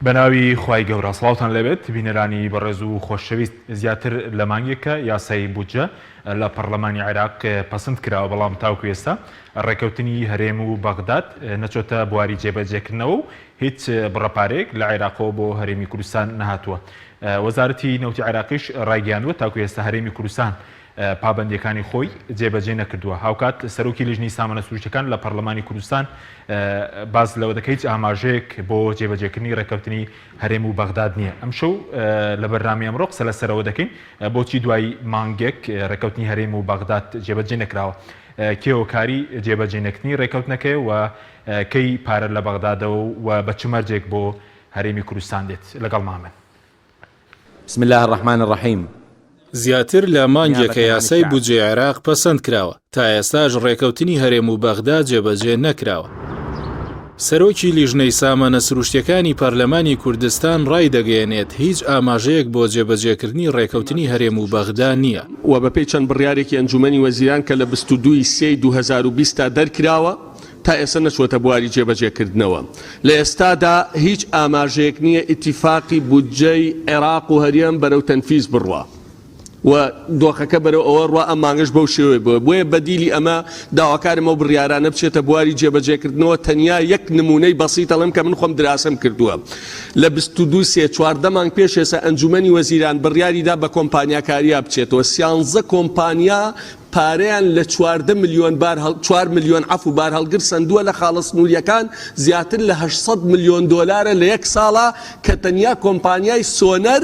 بەناوی خوای گەورە سڵاوتان لەبێت بینەرانی بەڕێز و خۆشەویست زیاتر لە مانگێکە یاسای بودجە لە پەرلەمانی عێراق پەسەند کراوە بەڵام تاوکو ئێستا ڕێکەوتنی هەرێم و بەغداد نەچۆتە بواری جێبەجێکردنەوە و هیچ بڕەپارێک لە عێراقەوە بۆ هەرێمی کوردستان نەهاتووە. وەزارەتی نەوتی عێراقیش ڕایگەیاندووە تاکو ئێستا هەرێمی کوردستان پابەندیەکانی خۆی جێبەجێ نەکردووە. هاوکات سەرۆکی لژنی سامانە سروشتەکان لە پەرلەمانی کوردستان باز لەوە دەکەیت ئاماژەیەک بۆ جێبەجێکردنی ڕێکەوتنی هەرێم و بەغداد نییە. ئەم شەو لە بەرنامی ئەمڕۆ قسە لەسەرەوە دەکەین بۆچی دوای مانگێک ڕێکەوتنی هەرێم و بەغداد جێبەجێ نەکراوە، کێوەکاری جێبەجێنەکردنی ڕێکەوتنەکەی و کەی پارە لە بەغدادەوە و بە چ مەرجێک بۆ هەرێمی کوردستان دێت. لەگەڵ مامن. بسم الله الرحمن الرحیم. زیاتر لە مانگێکە یاسای بودجێ عێراق پەسەند کراوە، تا ئێستاش ڕێکەوتنی هەرێم و بەغداد جێبەجێ نەکراوە. سەرۆکی لیژنەی سامانە سروشتیەکانی پەرلەمانی کوردستان ڕای دەگەیەنێت هیچ ئاماژەیەک بۆ جێبەجێکردنی ڕێکەوتنی هەرێم و بەغداد نییە و بەپێی چەند بڕیارێکی ئەنجومەنی وەزیران کە لە 22/2020 تا دەرکراوە تا ئێستا نەچوەتە بواری جێبەجێکردنەوە. لە ئێستادا هیچ ئاماژەیەک نییە ئیتیفاقی بودجەی عێراق و هەرێم بەرەو تەنفیز بڕوە و دۆخەکە بەرەو ئەوە ڕوا ئەم مانگەش بەو شێوەیە بووە. بۆیە بەدیلی ئەمە داواکارم ئەو بڕیارانە بچێتە بواری جێبەجێکردنەوە. تەنیا یەک نمونەی بەسیط ئەڵێم کە من خۆم دراسەم کردووە. لە 22/3 مانگ پێش ئێستا ئەنجومەنی وەزیران بڕیاریدا بە کۆمپانیاکاریا بچێتەوە. 13 کۆمپانیا پارەیان لە 4 میلیۆن عەفو بار هەڵگر سندووە لە خاڵە سنووریەکان زیاتر لە 800 میلیۆن دۆلارە لە یەک ساڵە کە تەنیا کۆمپانیای سۆنەر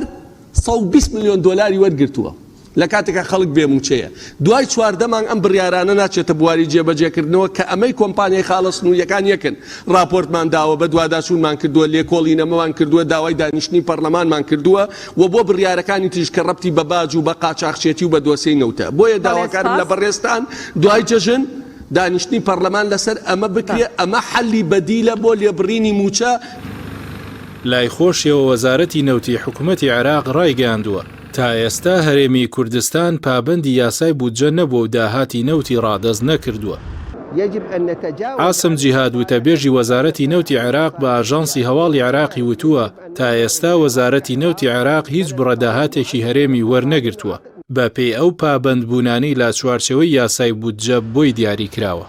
120 میلیۆن دۆلاری وەرگرتووە لە کاتێکە خەڵک بێموچەیە. دوای 14 مانگ ئەم بڕیارانە ناچێتە بواری جێبەجێکردنەوە کە ئەمەی کۆمپانیای خاڵە سنووریەکان یەکن. راپۆرتمان داوە بە دوواداچوونمان کردووە، لێکۆڵینەمەمان کردووە، داوای دانیشتنی پەرلەمانمان کردووە و بۆ بڕیارەکانی تریش کە ڕەبتی بە باج و بە قاچاقچێتی و بە دۆسەی نەوتە. بۆیە داواکارم لە بەڕێستان دوای جەژن دانیشتنی پەرلەمان لەسەر ئەمە بکرێ. ئەمە حەلی بەدیلە بۆ لێبڕینی موچە. لای خۆشیەوە وەزارەتی نەوتی حکوومەتی عێراق ڕایگەیاندووە تا ئێستا هەرێمی کوردستان پابەندی یاسای بودجە نەبووە و داهاتی نەوتی ڕادەست نەکردووە. عاسم جیهاد وتەبێژی وەزارەتی نەوتی عێراق بە ئاژانسی هەواڵی عێراقی وتووە تا ئێستا وەزارەتی نەوتی عێراق هیچ بڕەداهاتێکی هەرێمی وەرنەگرتووە بە پێی ئەو پابەندبوونانەی لا چوارچەوەی یاسای بودجە بۆی دیاری کراوە.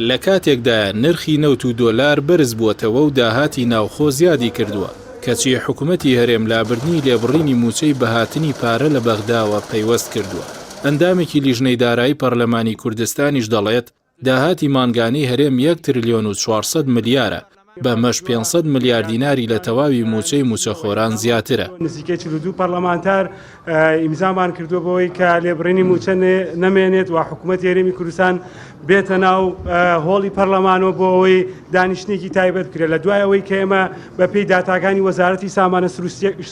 لە کاتێکدا نرخی نەوت و دۆلار بەرز بووەتەوە و داهاتی ناوخۆ زیادی کردووە کەچی حکوومەتی هەرێم لابردنی لێبڕینی موچەی بەهاتنی پارە لە بەغداوە پەیوەست کردووە. ئەندامێکی لیژنەی دارایی پەرلەمانی کوردستانیش دەڵێت داهاتی مانگانەی هەرێم 1 تریلیۆن و 400 ملیارە بەمەش 500 ملیار دیناری لە تەواوی موچەی موچەخۆران زیاترە. نزیکەی 42 پەرلەمانتار ئیمزامان کردووە بەوەی کە لێبڕینی موچە نەمێنێت و حکوومەتی هەرێمی کوردستان بێتە ناو هۆڵی پەرلەمانەوە بۆ ئەوەی دانیشتێکی تایبەت بکرێت. لە دوای ئەوەی کە ئێمە بەپێی داتاکانی وەزارەتی سامانە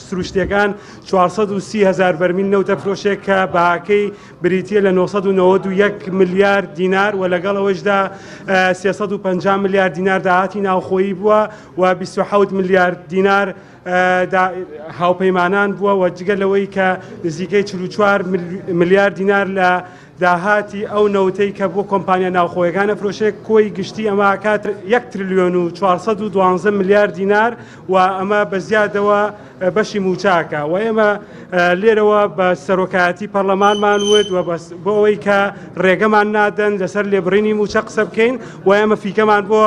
سروشتیەکان 430,000 بەرمیل نەوتە فرۆشێک کە بەهاکەی بریتیە لە 991 میلیار دینار و لەگەڵ ئەوەشدا 350 میلیار دینار داهاتی ناوخۆیی بووە و 27 میلیار دینار هاوپەیمانان بووە و جگەلەوەی کە نزیکەی 44 میلیار دینار لە داهاتی ئەو نەوتەی کە بۆ کۆمپانیا ناوخۆیەکانە فرۆشێک کۆی گشتی ئەمە کات 1 تریلیۆن و 412 میلیار دینار و ئەمە بە زیادەوە بەشی موچاکە و ئێمە لێرەوە بە سەرۆکایەتی پەرلەمانمان وت و بۆ ئەوەی کە ڕێگەمان نادەن لەسەر لێبڕینی موچە قسە بکەین و ئێمە فیکەمان بۆ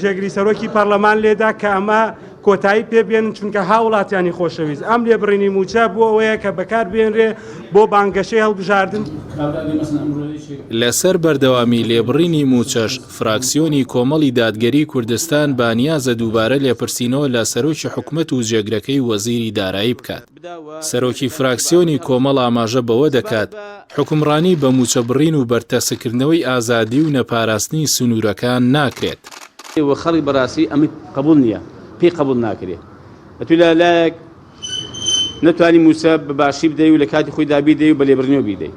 جێگری سەرۆکی پەرلەمان لێدا کە ئەمە کۆتایی پێبێن چونکە هاوڵاتیانی خۆشەویست ئەم لێبڕینی موچە بۆ ئەوەیە کە بەکار بێنرێ بۆ بانگەشەی هەڵبژاردن. لەسەر بەردەوامی لێبڕینی موچەش فراکسیۆنی کۆمەڵی دادگەری کوردستان بانیازە دووبارە لێپرسینەوە لە سەرۆکی حکوومەت و جێگرەکەی وەزیری دارایی بکات. سەرۆکی فراکسیۆنی کۆمەڵ ئاماژە بەوە دەکات حکومڕانی بە موچە بڕین و بەرتەسەکردنەوەی ئازادی و نەپاراستنی سنوورەکان ناکرێت. خەڵک بەڕاستی ئەمە قبول نییە، پێی قبول ناکرێت. ئەتوی لایەک نەتوانی موسە بە باشی بدەی و لە کاتی خۆی دابی دەی و بە لێبڕینەوە بیدەی.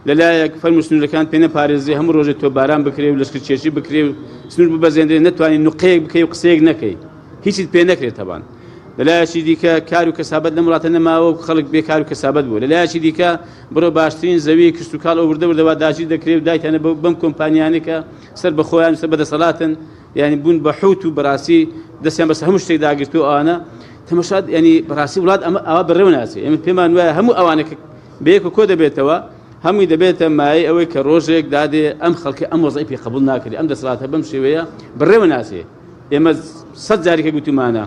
لەلایەک فەرمو سنوورەکان پێ نەپارێزی هەموو ڕۆژێک تۆ باران بکرێ و لەشکرچێشی بکرێ و سنوور ببەزێنرێ نەتوانی نوقەیەک بکەی و قسەیەک نەکەی هیچیت پێ نەکرێت هەبان. لەلایەکی دیکە کار و کەسابەت لەم وڵاتە نەماوە و خەڵک بێکار و کەسابەت بوو. لەلایەکی دیکە بڕۆ باشترین زەوی کشت و کاڵ ئەوردە وردەوە داژی دەکرێت و دایتانە بەم کۆمپانیانێکە سەر بە خۆیان سەر بەدەسەڵاتن ینی بوون بە حوت و بەڕاستی دەستیان بەس هەموو شتێک داگرتو ئەوانە تەمەشات ینی بەڕاستی وڵات ئەوە بەڕێوە ناسی ئەمە پێمان وایە هەموو ئەوانەکە بەیەک و کۆ دەبێتەوە هەمووی دەبێتە مای ئەوەی کە ڕۆژێک دادێ ئەم خەڵکی ئەم وەزعی پێ قبول ناکردی ئەم دەسەڵاتە بەم شێوەیە بەڕێوە ناسێ ئێمە 100 جارێکە گوتمانە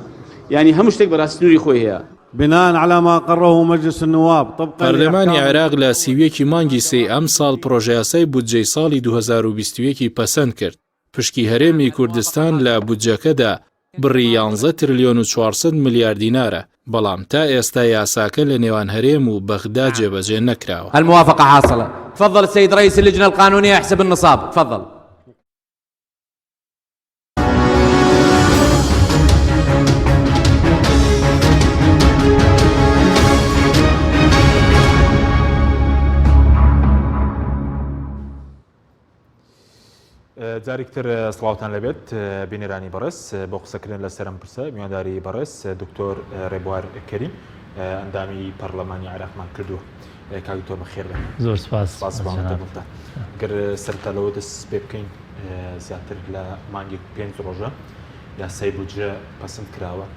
ینی هەموو شتێک بەڕاستی نوری خۆی هەیە بناء على ما قرره مجلس النواب طبقا پەرلەمانی عێراق لە سیویەکی مانگی سێ ئەم ساڵ پرۆژە یاسای بودجەی ساڵی 2021 پەسەند کرد. پشکی هەرێمی کوردستان لە بودجەکەدا بڕی 11 تریلیۆن و 400 میلیارد دینارە، بەڵام تا ئێستا یاساکە لە نێوان هەرێم و بەغدا جێبەجێ نەکراوە. الموافقة حاصلة. تفضل السيد رئيس اللجنة القانونية يحسب النصاب. تفضل. جارێکتر سڵاوتان لەبێت بینێرانی بەڕێز بۆ قسەکردن لە سەرم پرسە میوانداری بەڕێز دکتۆر ڕێبوار کەریم ئەندامی پەرلەمانی عێراقمان کردووە کاکتۆر بەخێر بێت. زۆر سپاس گەر سەرتا لەوە دەست پێ بکەین زیاتر لە مانگی 5 ڕۆژە یاسای بودجە پەسەند کراوە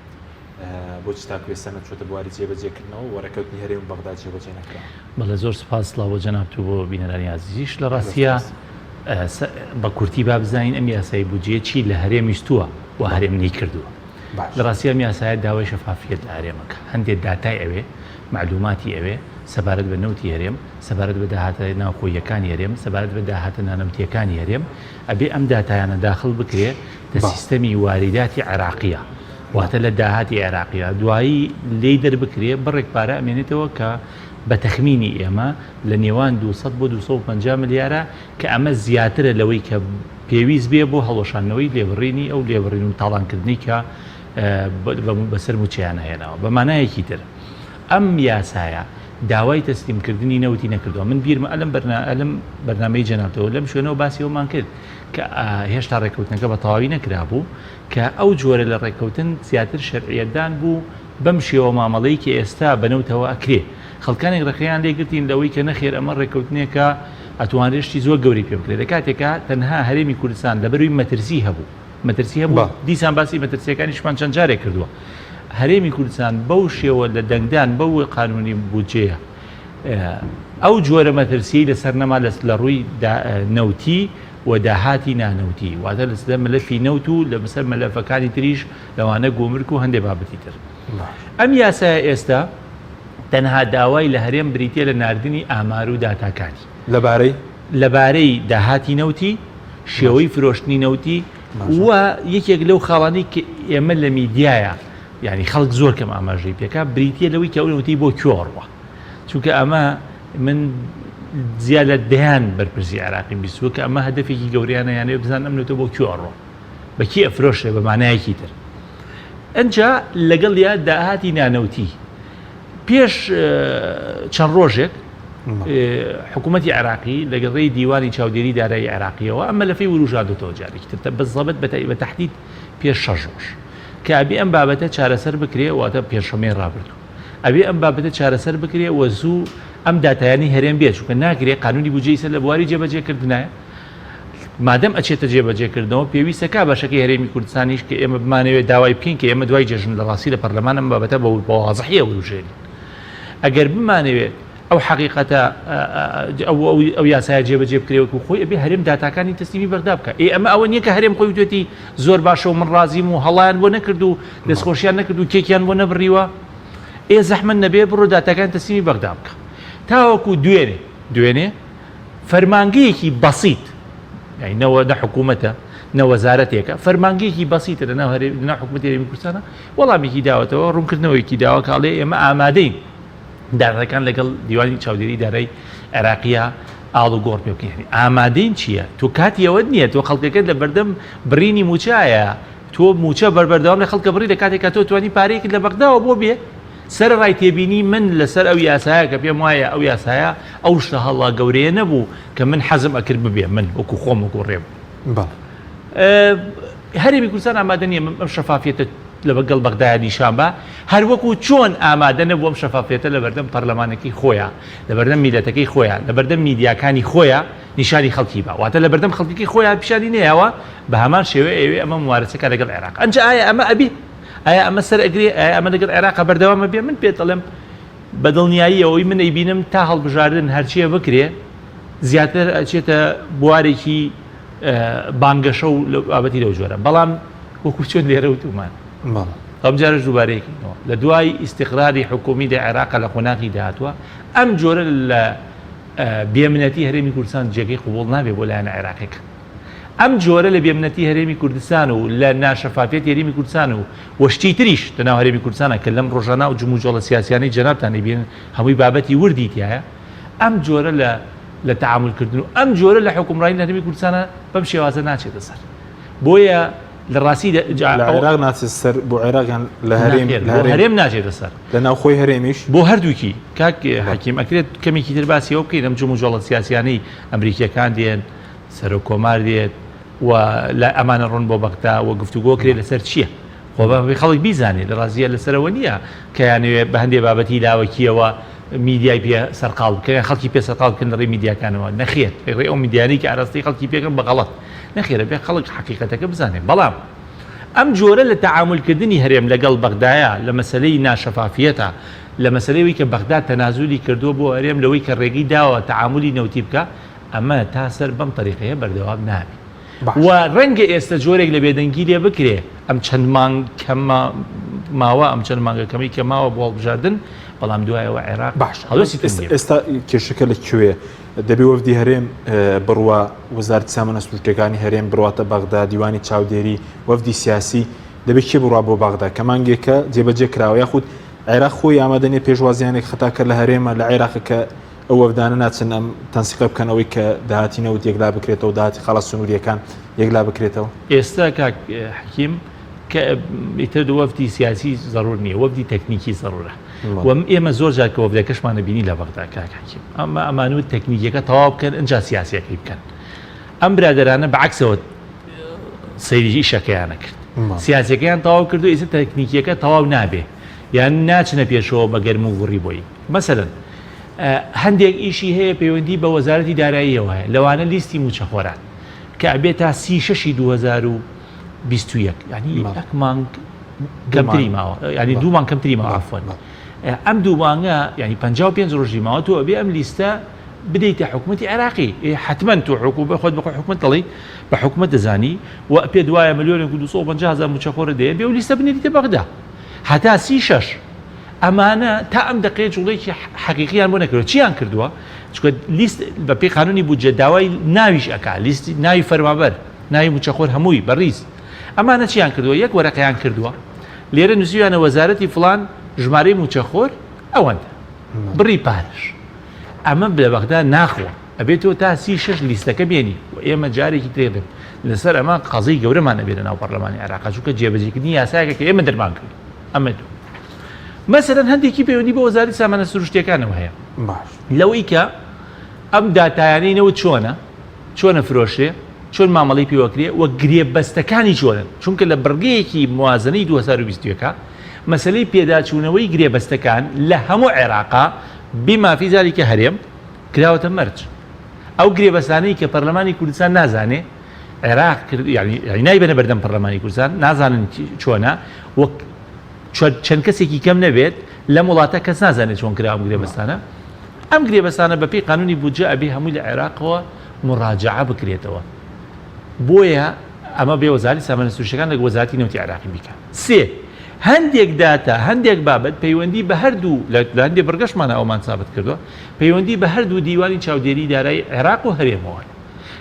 بۆچی تاکوێستا نەچۆتە بواری جێبەجێکردنەوە و وەرەکەوتنی هەرێم بەغدا جێبەجێ نەکراوە. بەڵێ زۆر سپاس لەوە جەنابتوو بۆ بینەرانی عەزیزیش لە ڕاستیە بە کورتی با بزانین ئەم یاسای بودجێ چی لە هەرێمیشتووە و هەرێم نەیکردووە. لە ڕاستی ئەم یاسایە داوای شەفافیت لە هەرێمەکە هەندێک داتای ئەوێ معلوماتی ئەوێ سەبارەت بە نەوتی هەرێم سەبارەت بە داهاتە ناوخۆیەکانی هەرێم سەبارەت بە داهاتە نانەوتیەکانی هەرێم ئەبێ ئەم داتایانە داخل بکرێ لە سیستەمی واریداتی عێراقیە واتە لە داهاتی عێراقیە دوایی لێی دەربکرێ بڕێک پارە ئەمێنێتەوە کە بە تەخمینی ئێمە لە نێوان 200 بۆ 250 ملیارە کە ئەمە زیاترە لەوەی کە پێویست بێ بۆ هەڵۆشانەوەی لێبڕینی ئەو لێبڕین و تاڵانکردنی کە بەسەر موچیانە هێناوە بە مانایەکی تر ئەم یاسایە داوای تەسلیمکردنی نەوتی نەکردووە. من بیرمە ئەلم بەرنامەی جەنابەتەوە لەم شوێنەوە باسیەوەمان کرد کە هێشتا ڕێککەوتنەکە بە تەواوی نەکرا بوو کە ئەو جۆرە لە ڕێککەوتن زیاتر شەرعیەتدان بوو بەم شێوە مامەڵەی کە ئێستا بەنەوتەوە ئەکرێ. خەڵکانێک ڕێکەیان لێگرتین لەوەی کە نەخێر ئەمە ڕێککەوتنێکە ئەتوانێشتی زۆر گەوری پێ بکرێت لە کاتێکە تەنها هەرێمی کوردستان لەبەروی مەترسی هەبوو دیسان باسی مەترسیەکانیشمان چەند جارێک کردووە. هەرێمی کوردستان بەو شێوە لە دەنگدان بەو قانونی بودجەیە ئەو جۆرە مەترسی لەسەر نەما لە ڕووی نەوتی و داهاتی نانەوتی واتە لەسەر مەلەفی نەوت و لە بەسەر مەلەفەکانی تریش لەوانە گۆمرک و هەندێک بابەتی تر. ئەم یاسایە ئێستا تەنها داوای لە هەرێم بریتە لە ناردنی ئامار و داتاکانی لەبارەی داهاتی نەوتی شێوەی فرۆشتنی نەوتی و یەکێک لەو خاڵانەی کە ئێمە لە میدیایە یعنی خەڵک زۆر کەم ئاماژەی پێکا بریتە لەوەی کە ئەو نەوتی بۆ کۆڕوە چونکە ئەمە من زیاد لە دەیان بەرپرسی عێراقی بیستووە کە ئەمە هەدەفێکی گەوریانە یانێ بزان ئەم نەوتە بۆ کۆڕۆ بەکی ئەفرۆشێ بە مانایەکی تر. ئەنجا لەگەڵ یا داهاتی نانەوتی پێش چەند ڕۆژێک حکوومەتی عێراقی لەگەڵی دیوانی چاودێری دارایی عێراقیەوە ئەمە لەفەی وروژادەوە جارێکی تر بەزەبەت بە تەحدید پێش 6 ڕۆژ کە ئەبێ ئەم بابەتە چارەسەر بکرێ واتە پێشەمەی ڕابردوو ئەبێ ئەم بابەتە چارەسەر بکرێ وە زوو ئەم داتایانی هەرێم بێت چونکە ناکرێت قانونی بودجەی سەر لە بواری جێبەجێکردنایە مادەم ئەچێتە جێبەجێکردنەوە پێویستە کا باشەکەی هەرێمی کوردستانیش کە ئێمە بمانەوێت داوای بکەین کە ئێمە دوای جێژن لە ڕاستی لە پەرلەمانم بابەتە بە واضحیە وروژێنین ئەگەر بمانەوێت ئەو حقیقەتە ئەو یاسایە جێبەجێ بکرێوەکو خۆی ئەبێ هەرێم داتاکانی تەسلیمی بەغدا بکە ئەمە ئەوە نییە کە هەرێم خۆی وتێتی زۆر باشە و من ڕازیم و هەڵیان بۆ نەکرد و دەستخۆشیان نەکرد و کێکیان بۆ نەبڕیوە زەحمەت نەبێ بڕۆ داتاکان تەسلیمی بەغدا بکە تاوەکو دوێنێ فەرمانگەیەکی بەسیط یعنی نەوە نە حکوومەتە نەوەزارەتێکە فەرمانگەیەکی بەسیطە لە ناو حکوومەتی هەرێمی کوردستانە وەڵامێکی داوەتەوە ڕوونکردنەوەیکی داوە کاڵێ ئێمە ئامادەین دارەکان لەگەڵ دیوانی چاودێری دارایی عێراقیە ئاڵ و گۆڕ پێ بکەین ئامادەین چییە تۆ کاتی ئەوە نییە تۆ خەڵکەکەت لە بەردەم برینی موچایە تۆ موچە بەربەردەوام لە خەڵکە بڕی لە کاتێکە تۆ توانی پارەیەکت لە بەغداوە بۆ بێ سەر ڕای تێبینی من لەسەر ئەو یاسایە کە پێم وایە ئەو یاسایە ئەو شتە هەڵا گەورەیە نەبوو کە من حەزم ئەکرد ببێ من وەکو خۆم وەکو ڕێم هەرێمی کوردستان ئامادە نییە ئەم شەفافیەتە لە بەگەڵ بەغدایە نیشان بە هەروەکو چۆن ئامادە نەبوو ئەم شەفافیەتە لە بەردەم پەرلەمانەکەی خۆیان لە بەردەم میلەتەکەی خۆیان لە بەردەم میدیاکانی خۆیان نیشانی خەڵکی بە واتە لە بەردەم خەڵکی خۆیان پیشانی نەیەوە بە هەمان شێوە ئێوێ ئەمە موارەسەکە لەگەڵ عێراق ئەنجا ئایا ئەمە ئەبی ئایا ئەمە سەر ئەگرێ ئایا ئەمە لەگەڵ عێراق بەردەوامە بێ من پێ دەڵێم بەدڵنیاییەوەی من ئەیبینم تا هەڵبژاردن هەرچیە بکرێ زیاتر ئەچێتە بوارێکی بانگەشە و بابەتی لەو جۆرە بەڵام وەکو چۆن لێرە وتومان ئەم جارش دووبارەیەکینەوە لە دوای ئیستیقراری حکومی لە عێراق لە خۆناغی داهاتوە ئەم جۆرە لە بێمنەتی هەرێمی کوردستان جێگەی قوبوڵ نابێ بۆ لایەنە عێراقیەکە ئەم جۆرە لە بێمنەتی هەرێمی کوردستان و لە ناشەفافێت هەرێمی کوردستان و وەشتی تریش لەناو هەرێمی کوردستانە کە لەم ڕۆژانە و جموجۆڵە سیاسیانەی جەنابتانی بێن هەمووی بابەتی وردی تایە ئەم جۆرە لە تعاملکردن و ئەم جۆرە لە حکومڕانی لە هەرێمی کوردستانە بەم شێوازە ناچێتە سەر بۆیە لە ڕاستی عێراق ناچێت سەر بۆ عێراقیان لە هەرێم ناچێتە سەر لە ناو خۆی هەرێمیش بۆ هەردووکی کاک حەکیم ئەکرێت کەمێکی تر باسیەوە بکەین ئەم جموجۆڵە سیاسیانەی ئەمریکیەکان دێن سەر و کۆمار دێت و لە ئەمانە ڕۆن بۆ بەغدا و گفتوگۆ کرێت لەسەر چییە خۆ بە خەڵک بیزانێت لە ڕازیە لەسەرەوە نییە کە یانەوێت بە هەندێک بابەتی لاوەکیەوە میدیای پێ سەرقاڵ بکەن خەڵکی پێ سەرقاڵ بکەن لەڕێی میدیاکانەوە نەخێت ڕێ ئەو میدیانی کە ئاراستی خەڵکی پێکەن بەغەڵەت نەخێرە بێ خەڵک حقیقەتەکە بزانێت بەڵام ئەم جۆرە لە تعاملکردنی هەرێم لەگەڵ بەغدایە لە مەسلەی ناشەفافیەتە لە مەسلەیەوەی کە بەغدا تەنازولی کردووە بۆ هەرێم لەوەی کە ڕێگەی داوە تعاملی نەوتی بکە ئەمە تا سەر بەم طریقەیە بەردەوام نابێت و ڕەنگە ئێستا جۆرێک لە بێدەنگی لێ بکرێ ئەم چەند مانگ کەمە ماوە ئەم چەند مانگەکەمی کە ماوە بۆ هەڵبژاردن بەڵام دوایەوە عێراق باش ئێستا کێشەکە لەکوێ دەبێ وەفدی هەرێم بڕوە وەزارەتی سامانە سروشتەکانی هەرێم بڕواتە بەغدا دیوانی چاودێری وەفدی سیاسی دەبێت کێ بڕوا بۆ بەغدا کە مانگێکە جێبەجێ کراوە یاخود عێراق خۆی ئامادەنێ پێشوازیانێک خەتاکە لە هەرێمە لە عێراق کە ئەو وەفدانە ناچن ئەم تەنسیقە بکەنەوەی کە داهاتینەوت یەکلا بکرێتەوە داهاتی خەڵە سنووریەکان یەکلا بکرێتەوە ئێستا کاک حەکیم کە ئیتر وەفدی سیاسی ضرور نییە وەفدی تەکنیکی ضرورە و ئێمە زۆر جار کە وەفدەکەشمانە بینی لە بەغدا کاک حەکیم ئەمە ئەمانوت تەکنیکیەکە تەواو بکەن ئەنجا سیاسیەکەی بکەن ئەم برادرانە بەعکسەوە سەیری ئیشەکەیانە کرد سیاسەکەیان تەواو کردو ئێستا تەکنیکیەکە تەواو نابێ یان ناچنە پێشەوە بە گەرم و وڕی بۆی مەسەلەن هەندێک ئیشی هەیە پەیوەندی بە وەزارەتی داراییەوە هەیە لەوانە لیستی موچەخۆران کە ئەبێت تا 36 2021 ینی یەک مانگ کەمتری ماوە ینی دوو مانگ کەمتری ماوە عەفوەن ئەم دوو مانگە ینی 55 ڕۆژی ماوە تۆ ئەبێ ئەم لیستە بدەیتە حکوومەتی عێراقی حتمما تۆ حکومە خۆت بخۆ حکومەت دەڵی بە حکومەت دەزانی و پێ دوایە ملیۆنێک و 250,000 موچەخۆرە دەیە بێ و لیستە بنێریتە بەغدا هەتا 36 ئەمانە تا ئەم دقەیە جوڵێکی حەقیقییان بۆ نەکردوە چیان کردووە چکە لیست بە پێی قانونی بودجە داوای ناویش ئەکا لیستی ناوی فەرمانبەر ناوی موچەخۆر هەمووی بەڕیز ئەمانە چیان کردووە یەک وەرەقەیان کردووە لێرە نووسیویانە وەزارەتی فڵان ژمارەی موچەخۆر ئەوەندە بڕی پارش ئەمە بە بەغدا ناخوە ئەبێتەوە تا 36 لیستەکە بێنی و ئێمە جارێکی تێدن لەسەر ئەمە قەزەی گەورەمانە بێنە ناو پەرلەمانی عێراق چونکە جێبەجێکردنی یاسایەکە کە ئێمە دەرمان کرد ئەمە دوو مەسەلەن هەندێکی پەیوەندی بە وەزارەتی سامانە سروشتیەکانەوە هەیە لەوەی کە ئەم داتایانەی نەوت چۆنە فرۆشێ چۆن مامەڵی پێوەکرێ وە گرێبەستەکانی چۆنن چونکە لە بڕگەیەکی موازنەی 2020 مەسلەی پێداچوونەوەی گرێبەستەکان لە هەموو عێراقا بمافی زاریکە هەرێم کراوەتە مەرج ئەو گرێبەستانەی کە پەرلەمانی کوردستان نازانێ عێراق یعنی نایبەنە بەردەم پەرلەمانی کوردستان نازانن چۆنە وەک چەند کەسێکی کەم نەبێت لە وڵاتە کەس نازانێت چۆن کرا ئەم گرێبەستانە ئەم گرێبەستانە بەپێی قانونی بودجە ئەبێ هەمووی لە عێراقەوە مڕاجعە بکرێتەوە بۆیە ئەمە بێ وەزارەتی سامانە سروشتیەکان لەگەڵ وەزارەتی نەوتی عێراقی بکە سێ هەندێک داتا هەندێک بابەت پەیوەندی بە هەردوو لە هەندێک بەرگەشمانە ئەومان سابت کردووە پەیوەندی بە هەردوو دیوانی چاودێری دارایی عێراق و هەرێمەوە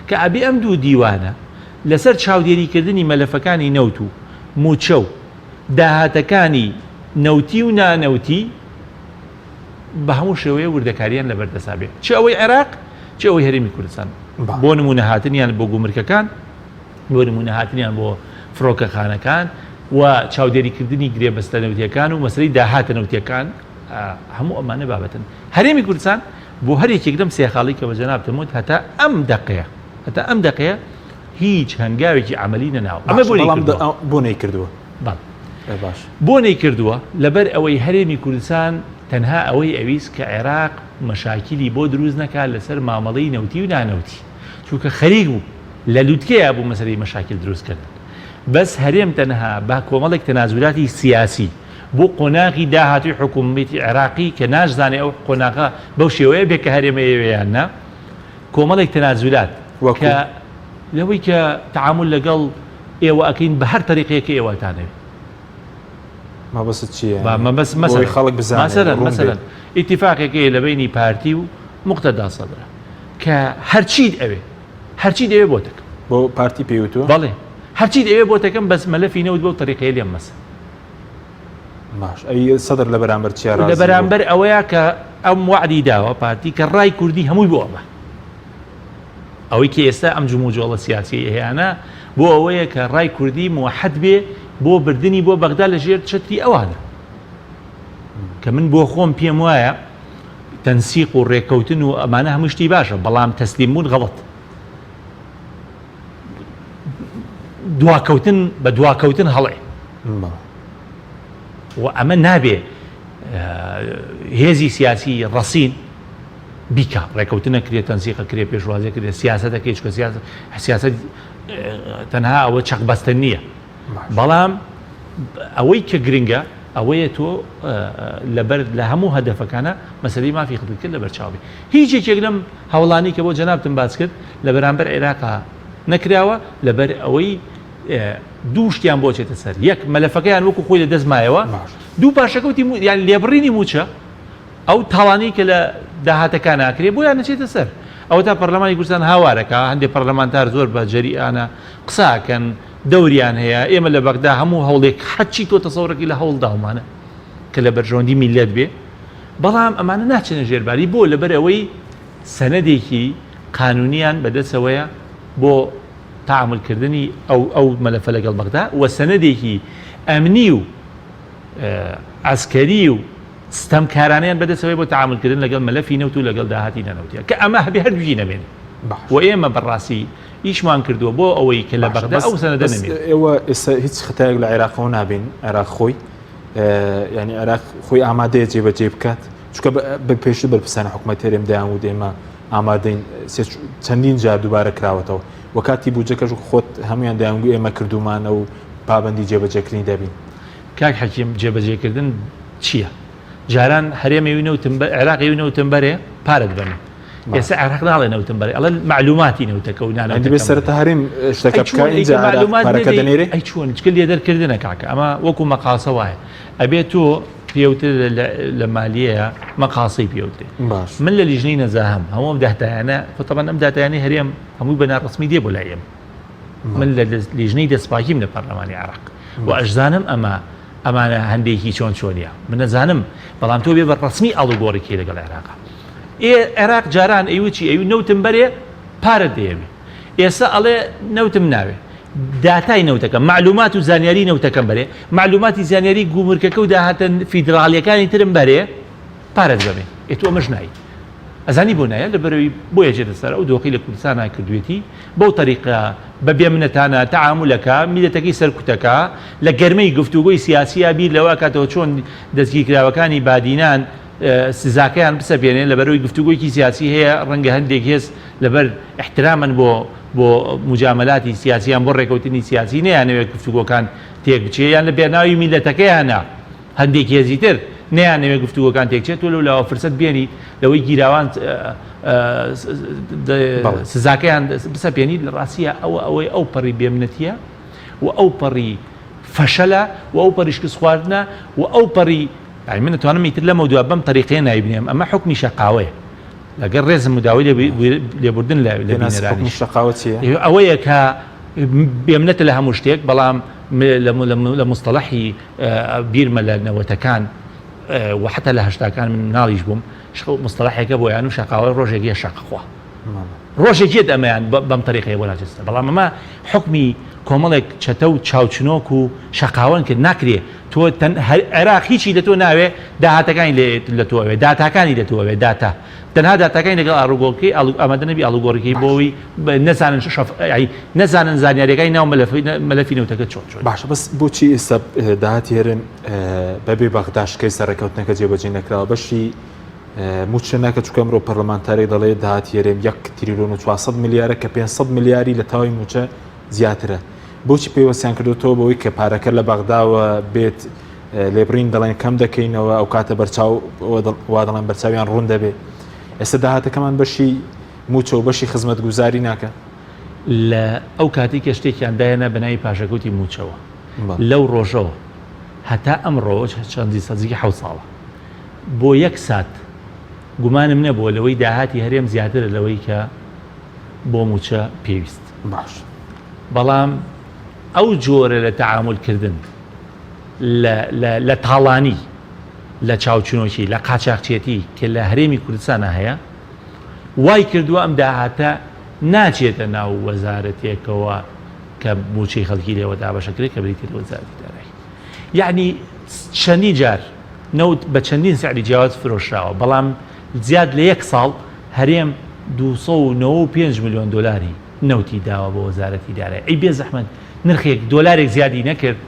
کە ئەبێ ئەم دوو دیوانە لەسەر چاودێریکردنی مەلەفەکانی نەوت و موچە و داهاتەکانی نەوتی و نانەوتی بە هەموو شێوەیە وردەکاریان لەبەردەسا بێ چ ئەوەی عێراق چ ئەوەی هەرێمی کوردستان بۆ نمونە هاتنیان بۆ گومرگەکان بۆ نمونە هاتنیان بۆ فڕۆکەخانەکان و چاودێریکردنی گرێبەستە نەوتیەکان و مەسەلەی داهاتە نەوتیەکان هەموو ئەمانە بابەتن هەرێمی کوردستان بۆ هەر یەکێک لەم سێخاڵی کە بە جەنابتەموت هەتا ئەم دقەیە هیچ هەنگاوێکی عەمەلی نەناوە ئەمە بۆ نەیکردووە بۆ نەیکردووە لەبەر ئەوەی هەرێمی کوردستان تەنها ئەوەی ئەویست کە عێراق مەشاکیلی بۆ دروست نەکات لەسەر مامەڵەی نەوتی و نانەوتی چونکە خەریک بوو لە لووتکەیە بوو مەسەلەی مەشاکل دروستکردن بەس هەرێم تەنها با کۆمەڵێک تەنازولاتی سیاسی بۆ قۆناغی داهاتوی حکوومەتی عێراقی کە ناشزانێ ئەو قۆناغا بەو شێوەیە بێ کە هەرێمەیەوەیان نا کۆمەڵێک تەنازولات کە لەوەی کە تعامل لەگەڵ ئێوە ئەکەین بە هەر طریقەیەکە ئێوەتانەوێت مەبەست چییە؟ مەبەست خەڵک بزانن مەسەلەن ئیتیفاقێکی لە بینی پارتی و مقتەدا سەدرا کە هەرچیت ئەوێ بۆ دەکەم بۆ پارتی پێوتوە؟ بەڵێ هەرچیت ئەوێ بۆ دەکەم بەس مەلەفی نەوت بەو طریقەیە لێم مەسە باش ئەی سەدر لە بەرامبەر چیا لە بەرامبەر ئەوەیە کە ئەم وعدی داوە پارتی کە ڕای کوردی هەمووی بۆ ئەمە ئەوەی کە ئێستا ئەم جموجۆڵە سیاسی هەیەانە بۆ ئەوەیە کە ڕای کوردی موحد بێ بۆ بردننی بۆ بەغدا لە ژێر چتری ئەوانە کە من بۆ خۆم پێم وایە تەنسیق و ڕێکەوتن و ئەمانە هەموو شتی باشە بەڵام تەسلیمبوون غەڵەت بە دواکەوتن هەڵێ و ئەمە نابێ هێزی سیاسی ڕەسین بیکە ڕێکەوتنە کرێت تەنسیقە کرێ پێشوازی کرێت سیاسەتەکەی چکە سیاست تەنها ئەوە چەقبەستە نییە بەڵام ئەوەی کە گرنگە ئەوەیە تۆ لەبەر لە هەموو هەدەفەکانە مەسەلەی مافی خدمەتکرد لەبەر چاوی هیچ یەکێک لەم هەوڵانی کە بۆ جەنابتم باس کرد لە بەرامبەر عێراقا نەکراوە لەبەر ئەوەی دوو شتیان بۆ چێتە سەر یەک مەلەفەکەیان وەکو خۆی لە دەستمایەوە دوو پاشەکەوتی یان لێبڕینی موچە ئەو تاوانی کە لە داهاتەکان ناکرێ بۆیان نەچێتە سەر ئەو تا پەرلەمانی کوردستان هاوارەکە هەندێک پەرلەمانتار زۆر بە جەریئانە قساکەن دەوریان هەیە ئێمە لە بەغدا هەموو هەوڵێک حەچی تۆ تەسەوڕێکی لە هەوڵداومانە کە لە بەرژەوەندی میلەت بێ بەڵام ئەمانە ناچێنە ژێرباری بۆ لەبەر ئەوەی سەنەدێکی قانونیان بەدەستەوەیە بۆ تعاملکردنی ئەو مەلەفە لەگەڵ بەغدا و سەنەدێکی ئەمنی و عسکەری و ستەمکارانیان بەدەستەوەی بۆ تعاملکردن لەگەڵ مەلەفی نەوت و لەگەڵ داهاتی نەنەوتیە کە ئەمە هەبێ هەردووی نەبێن و ئێمە بەڕاستی ئیشمان کردووە بۆ ئەوەی کە لە بەغدا ئەو سەنەدە نەمێت ئێوە ئێستا هیچ خەتایەک لە عێراقەوە نابین عێراق خۆی ینی عێراق خۆی ئامادەیە جێبەجێ بکات چونکە بە پێشتر بەرپرسانە حکوومەت هێرێم دایانود ئێمە ئامادەین چەندین جار دووبارە کراوەتەوە و کاتی بوجەکەش خۆت هەمویان دایانگو ئێمە کردومانە و پابندی جێبەجێکردنی دەبین کاک حەکیم جێبەجێکردن چییە؟ جاران هەرێمی نەوتن عێراقی نەوتن بەرێ پارەت بنێ ئێستا عێراق ناڵێ نەوتن بەرێ ئەڵێ معلوماتی نەوتەکە و نانەوە بێ سەرەتا هەرێم شتەکە بکە ئینجا پارەکە دەنێرێ ئەی چۆن چکە لێدەرکردنە کاکە ئەمە وەکو مەقاسە وایە ئەبێت تۆ پێوتر لە مالیەیە مەقاسی پێوتێ من لە لیژنەی نەزاهم هەموو داهتایانە فطبعا ئەم داهتایانی هەرێم هەمووی بەناڕسمی دێ بۆ لای ئێمە من لە لیژنەی دەستپاکیم لە پەرلەمانی عێراق و ئەشزانم ئەمانە هەندێکی چۆنیە من نەزانم بەڵام تۆ بێ بە ڕسمی ئەڵوگۆڕێکی لەگەڵ عێراقا عێراق جاران ئەیوچی ئەوی نەوتم بەرێ پارەت دەیەوێ ئێستا ئەڵێ نەوتم ناوێ داتای نەوتەکە معلومات و زانیاری نەوتەکەم بەرێ معلوماتی زانیاری گومرکەکە و داهاتە فیدراڵیەکانی ترم بەرێ پارەت بەبێ ئێ تۆ ئەمەش نایی ئەزانی بۆ نایە لەبەرەوەی بۆیە چێتە سەر ئەو دۆخی لە کوردستان ناکردوێتی بەو طریقە بە بێمنەتانە تەعامولەکە میلەتەکەی سەرکوتەکە لە گەرمەی گفتوگۆی سیاسیە بیر لەوە کاتەوە چۆن دەستگیرکراوەکانی بادینان سزاکەیان بسەپێنێن لەبەرەوەی گفتوگۆیکی سیاسی هەیە ڕەنگە هەندێک هێز لەبەر احترامن بۆ مجاملاتی سیاسیان بۆ ڕێکەوتنی سیاسی نەیانەوێت گفتوگۆکان تێک بچێیان لە بێناوی میلەتەکەیانە هەندێک هێزی تر نەیانەوێت گفتوگۆکان تێکچێت تۆ لەوە فرسەت بێنی لەوەی گیراوان سزاکەیان بسەپێنی لە ڕاستیە ئەوەی ئەو پەڕی بێمنەتیە و ئەو پەڕی فەشەلە و ئەو پەڕی شکست خواردنە و ئەو پەڕی من نتوانم ئیتر لەمە دووە بەم طریقەیە نایبینێم ئەمە حکمی شەقاوەیە لەگەر ڕێزم مداوی لێبوردن لە بینەرانی ئەوەیە کە بێمنەتە لە هەموو شتێک بەڵام لە مستەڵەحی بیرمە لە نەوەتەکان و حتا لە هەشتاکان من ناڵیش بووم مستەڵەحێکە بۆیان و شەقاوە ڕۆژێکی شەقخوا ڕۆژێکیت ئەمەیان بەم طریقەیە وەلاجستە بەڵام ئەمە حکمی کۆمەڵێک چەتە و چاوچنۆک و شەقاوەن کرد ناکرێ تۆ عێراق هیچی لە تۆ ناوێ داهاتەکانی لە تۆوێ داتاکانی لە تۆوێ داتا تەنها داتاکانی لەگەڵ ئاڵوگۆڕکی ئەمەدە نەبی ئاڵوگۆڕکی بۆەوەی نەزانن زانیاریەکانی ناو مەلەفی نەوتەکە چۆن باشە بەس بۆچی ئێستا داهاتی هێرن بەبێ بەغدا شکەی سەرڕێکەوتنەکە جێبەجێ نەکراوە بەشی موچە ناکە چکە ئەمڕۆ پەرلەمانتاری دەڵێ داهاتی هەرێم 1 تریلیۆن و 400 میلیارە کە 500 میلیاری لە تاوی موچە زیاترە بۆچی پێوەستیان کردوتەوە بەوەی کە پارەکە لە بەغداوە بێت لێبڕین دەڵێن کەم دەکەینەوە ئەو کاتە بەرچاو وا دەڵێن بەرچاویان ڕوون دەبێ ئێستا داهاتەکەمان بەشی موچە و بەشی خزمەت گوزاری ناکە لە ئەو کاتی کە شتێکیان دایەنە بەناوی پاشەکەوتی موچەوە لەو ڕۆژەوە هەتا ئەمڕۆ چەندی سەدیگی 7 ساڵە بۆ 1 سات گومانم نەبووە لەوەی داهاتی هەرێم زیاترە لەوەی کە بۆ موچە پێویست باش بەڵام ئەو جۆرە لە تەعاملکردن لە تاڵانی لە چاوچنۆکی لە قاچاقچێتی کە لە هەرێمی کوردستانە هەیە وای کردووە ئەم داهاتە ناچێتە ناو وەزارەتێکەوە کە موچەی خەڵکی لێوە دابەشەکرێت کە بریتێت وەزارەتی دارایی یعنی چەندی جار نەوت بە چەندین سعری جیاواز فرۆشراوە بەڵام زیاد لە 1 ساڵ هەرێم 295 میلیۆن دلاری نەوتی داوە بۆ وەزارەتی دارایی ئەی بێ زەحمەت نرخێک دۆلارێک زیادی نەکرد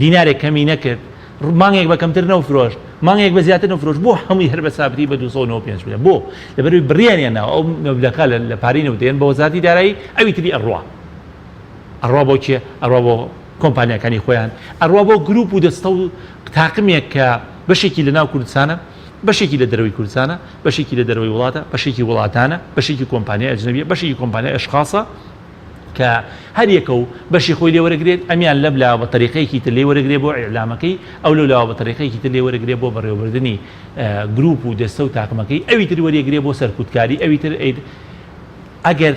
دینارێک کەمی نەکرد مانگێک بە کەمتر نەوفرۆش مانگێک بە زیاتر نەفرۆش بۆ هەمووی هەر بە سابری بە 295 میلیۆن بۆ لەبەرەوەی بڕیانیان ناوە ئەو مەبلەغە لە پارەی نەوتێن بە وەزارەتی دارایی ئەوی تری ئەڕوا بۆ کێ ئەڕوا بۆ کۆمپانیەکانی خۆیان ئەڕوا بۆ گروپ و دەستە و تاقمێک کە بەشێکی لە ناو کوردستانە بەشێکی لە دەروی کوردستانە بەشێکی لە دەروی وڵاتە بەشێکی وڵاتانە بەشێکی کۆمپانیا ئەجنەبیە بەشێکی کۆمپانیا ئەشخاصە کە هەر یەکە و بەشی خۆی لێوەرەگرێت ئەمیان لەب لا بە طریقەیەکی تر لێوەرەگرێت بۆ ئیعلامەکەی ئەو لەلاوە بە طریقەیەکی تر لێوەرەگرێت بۆ بەڕێوەبردننی گروپ و دەستە و تاقمەکەی ئەوی تر وەرەگرێت بۆ سەرکوتکاری ئەوی تر ئەگەر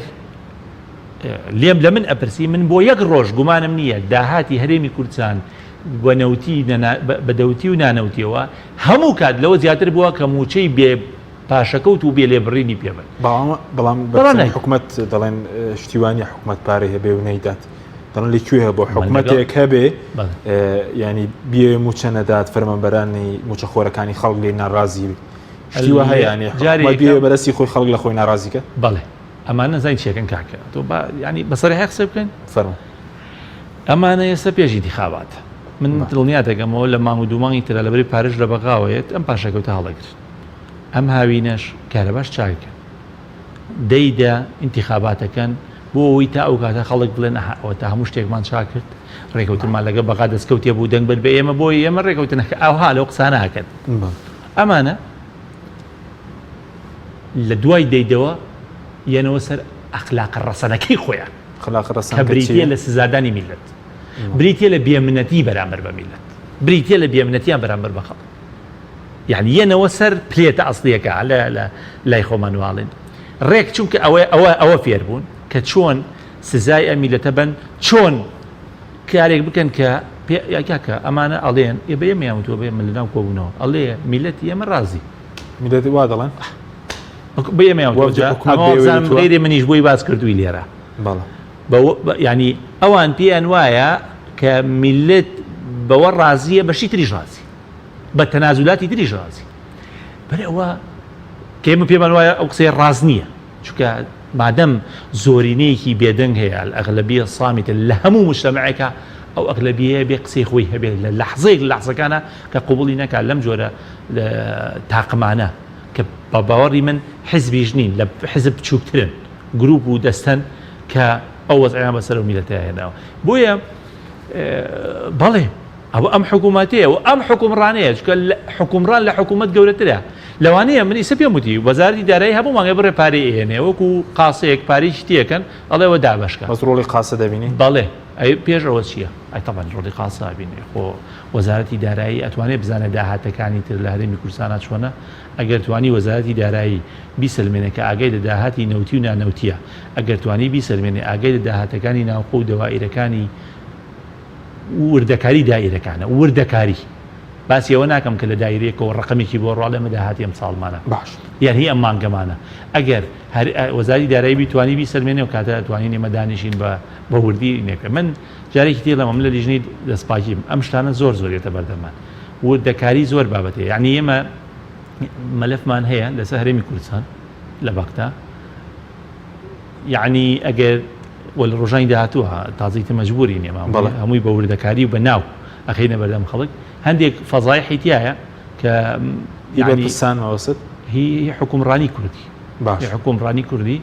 لێم لە من ئەپرسی من بۆ 1 ڕۆژ گومانم نییە داهاتی هەرێمی کوردستان بەدەوتی و نانەوتیەوە هەموو کات لەوە زیاتر بووە کە موچەی بێ پاشەکەوت و بێ لێبڕینی پێبن بەڵام حکوومەت دەڵێن شتیوانی حکوومەت پارەی هەبێ و نەیدات دەڵێن لەکوێ بۆ حکوومەتێک هەبێ ینی بێ موچە نەدات فەرمانبەرانی موچەخۆرەکانی خەڵک لێ ناڕازی شتیوە هەیە ینی بێ بەرەسی خۆی خەڵک لە خۆی ناڕازیکە بەڵێ ئەمان نەزانین چیەکەن کاکە تۆ ینی بەسەری قسە بکەین فەرمو ئەمانە ئێستا پێشی انتخاباتە من دڵنیا دەگەمەوە لە مانگ و دوومانگی ترە لەبەری پارێژ لە بەغاوەیەت ئەم پاشەکەوتە هەڵەگرن ئەم هاوینەش کارە باش چاکە دەیدا انتخاباتەکەن بۆ ئەوەی تا ئەو کاتە خەڵک بڵێن ئەوە تا هەموو شتێکمان چاکرد ڕێکەوتنمان لەگە بەغا دەستکەوتێ بوو دەنگ بەر بە ئێمە بۆی ئێمە ڕێکەوتنەکە ئەوها لەو قسانە هاکەن ئەمانە لە دوای دەیدەوە یەنەوە سەر ئەخلاقە ڕەسەنەکەی خۆیان کە بریتە لە سزادانی میلەت بریتە لە بێمنەتی بەرامبەر بە میلەت بریتە لە بێمنەتیان بەرامبەر بە خەڵک یعنی یەنەوە سەر پلێتە ئەسڵیەکە لە لای خۆمانواڵین ڕێک چونکە ئەوە فێر بوون کە چۆن سزای ئەم میلەتە بن چۆن کارێک بکەن کە یاکە ئەمانە ئەڵێن بە ئێمەیان وتووە بێ من لەناو کۆبوونەوە ئەڵێ میلەتی ئێمە ڕازی میلەتی وا دەڵێن بە ئێمەیان غیری منیش بۆی باز کردووی لێرە ینی ئەوان پێیان وایە کە میلەت بەوە ڕازیە بەشی تریش ڕازی بە تەنازولاتی تریش ڕازی بەرەوە کە ئێمە پێمان وایە ئەو قسەی ڕاز نییە چونکە مادەم زۆرینەیەکی بێدەنگ هەیە ئەغلبیە سامیتە لە هەموو مجتەمەعێکە ئەو ئەغلبیە بێ قسەی خۆی هەبێت لە لەحزەیەک لە لەحزەکانە کە قوبوڵی نەکات لەم جۆرە تاقمانە کە بە باوەڕی من حیزبیش نین لە حیزب بچووکترن گروپ و دەستەن کە ئەو وەزعیان بەسەر و میلەتە هێناوە بۆیە بەڵێ ئەوە ئەم حکوومەتەیە و ئەم حکومڕانەیە چکە حکومڕان لە حکوومەت گەورەترە لەوانەیە منی سە پێم وتی وەزارەتی دارایی هەموو مانگە بڕێ پارەی ئێنێ وەکو قاسەیەک پارەی شتێکن ئەڵێەوە دابشکە بەس ڕۆڵی قاسە دەبینی بەڵێ ئەی پێش ئەوە چییە ئەتەبەن ڕۆڵی قاسە بینێ خۆ وەزارەتی دارایی ئەتوانێت بزانە داهاتەکانی تر لە هەرێمی کوردستانە چۆنە ئەگەر توانی وەزارەتی دارایی بیسلمێنێ کە ئاگای لە داهاتی نەوتی و نانەوتیە ئەگەر توانی بیسلمێنێ ئاگای لە داهاتەکانی ناوخۆ و دەوائیرەکانی وردەکاری دایرەکانە وردەکاری باسی ئەوە ناکەم کە لە دایرەیەکەوە ڕقمێکی بۆ ڕۆڵە مەداهاتی ئەم ساڵمانە باش یان هی ئەم مانگەمانە ئەگەر وەزاری دارایی بیتوانی بیسەلمێنێ و کاتە توانین ئێمە دانیشین بە وردی نێکە من جارێکی تێ لەمەم لە لیژنەی دەستپاکیم ئەم شتانە زۆر زۆرێتە بەردەمان وردەکاری زۆر بابەتەیە یعنی ئێمە مەلەفمان هەیە لەسەر هەرێمی کوردستان لە بەغدا یعنی ئەگەر وە لە ڕۆژانی داهاتووە تازەی مەجبوری نێمە هەمووی بە وردەکاری و بە ناو ئەخینە بەردەم خەڵک هەندێک فەزای حیتایە کە پستان مەوەسط هی حکومڕانی کوردی باش حکومڕانی کوردی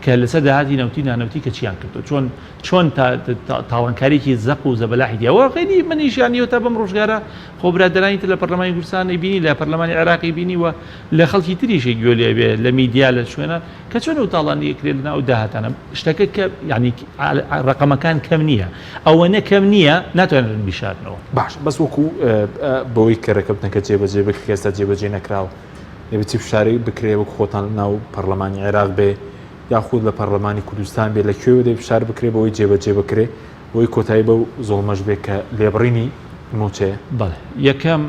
کە لەسەر داهاتی نەوتی نانەوتی کە چیان کردو چۆن تاوانکاریی زەق و زەبەلاحی دیەوە خەیلی منیشیانیەوە تا بەم ڕۆژگارە خۆ برادرانی لە پەرلەمانی کوردستانی بینی لە پەرلەمانی عێراقی بینی و لە خەڵکی تریشی گوێ لێ بێ لە میدیا لە شوێنە کە چۆن و تاڵانی کرێت لە ناو داهاتانە شتەکە کە ینی ڕقەمەکان کەم نییە ئەوەنە کەم نییە ناتوانن بیشارنەوە باش بەس وەکو بەوەی کە ڕێکەوتنەکە جێبەجێ بکە ئێستا جێبەجێ نەکراوە دەبێتی فشاری بکرێ وەکو خۆتان ناو پەرلەمانی عێراق بێ یاخود لە پەرلەمانی کوردستان بێ لەکوێوە دەی فشار بکرێ بەوەی جێبەجێ بکرێ بۆی کۆتایی بە زۆڵمەش بێ کە لێبڕینی موچەیە بەڵێ یەکەم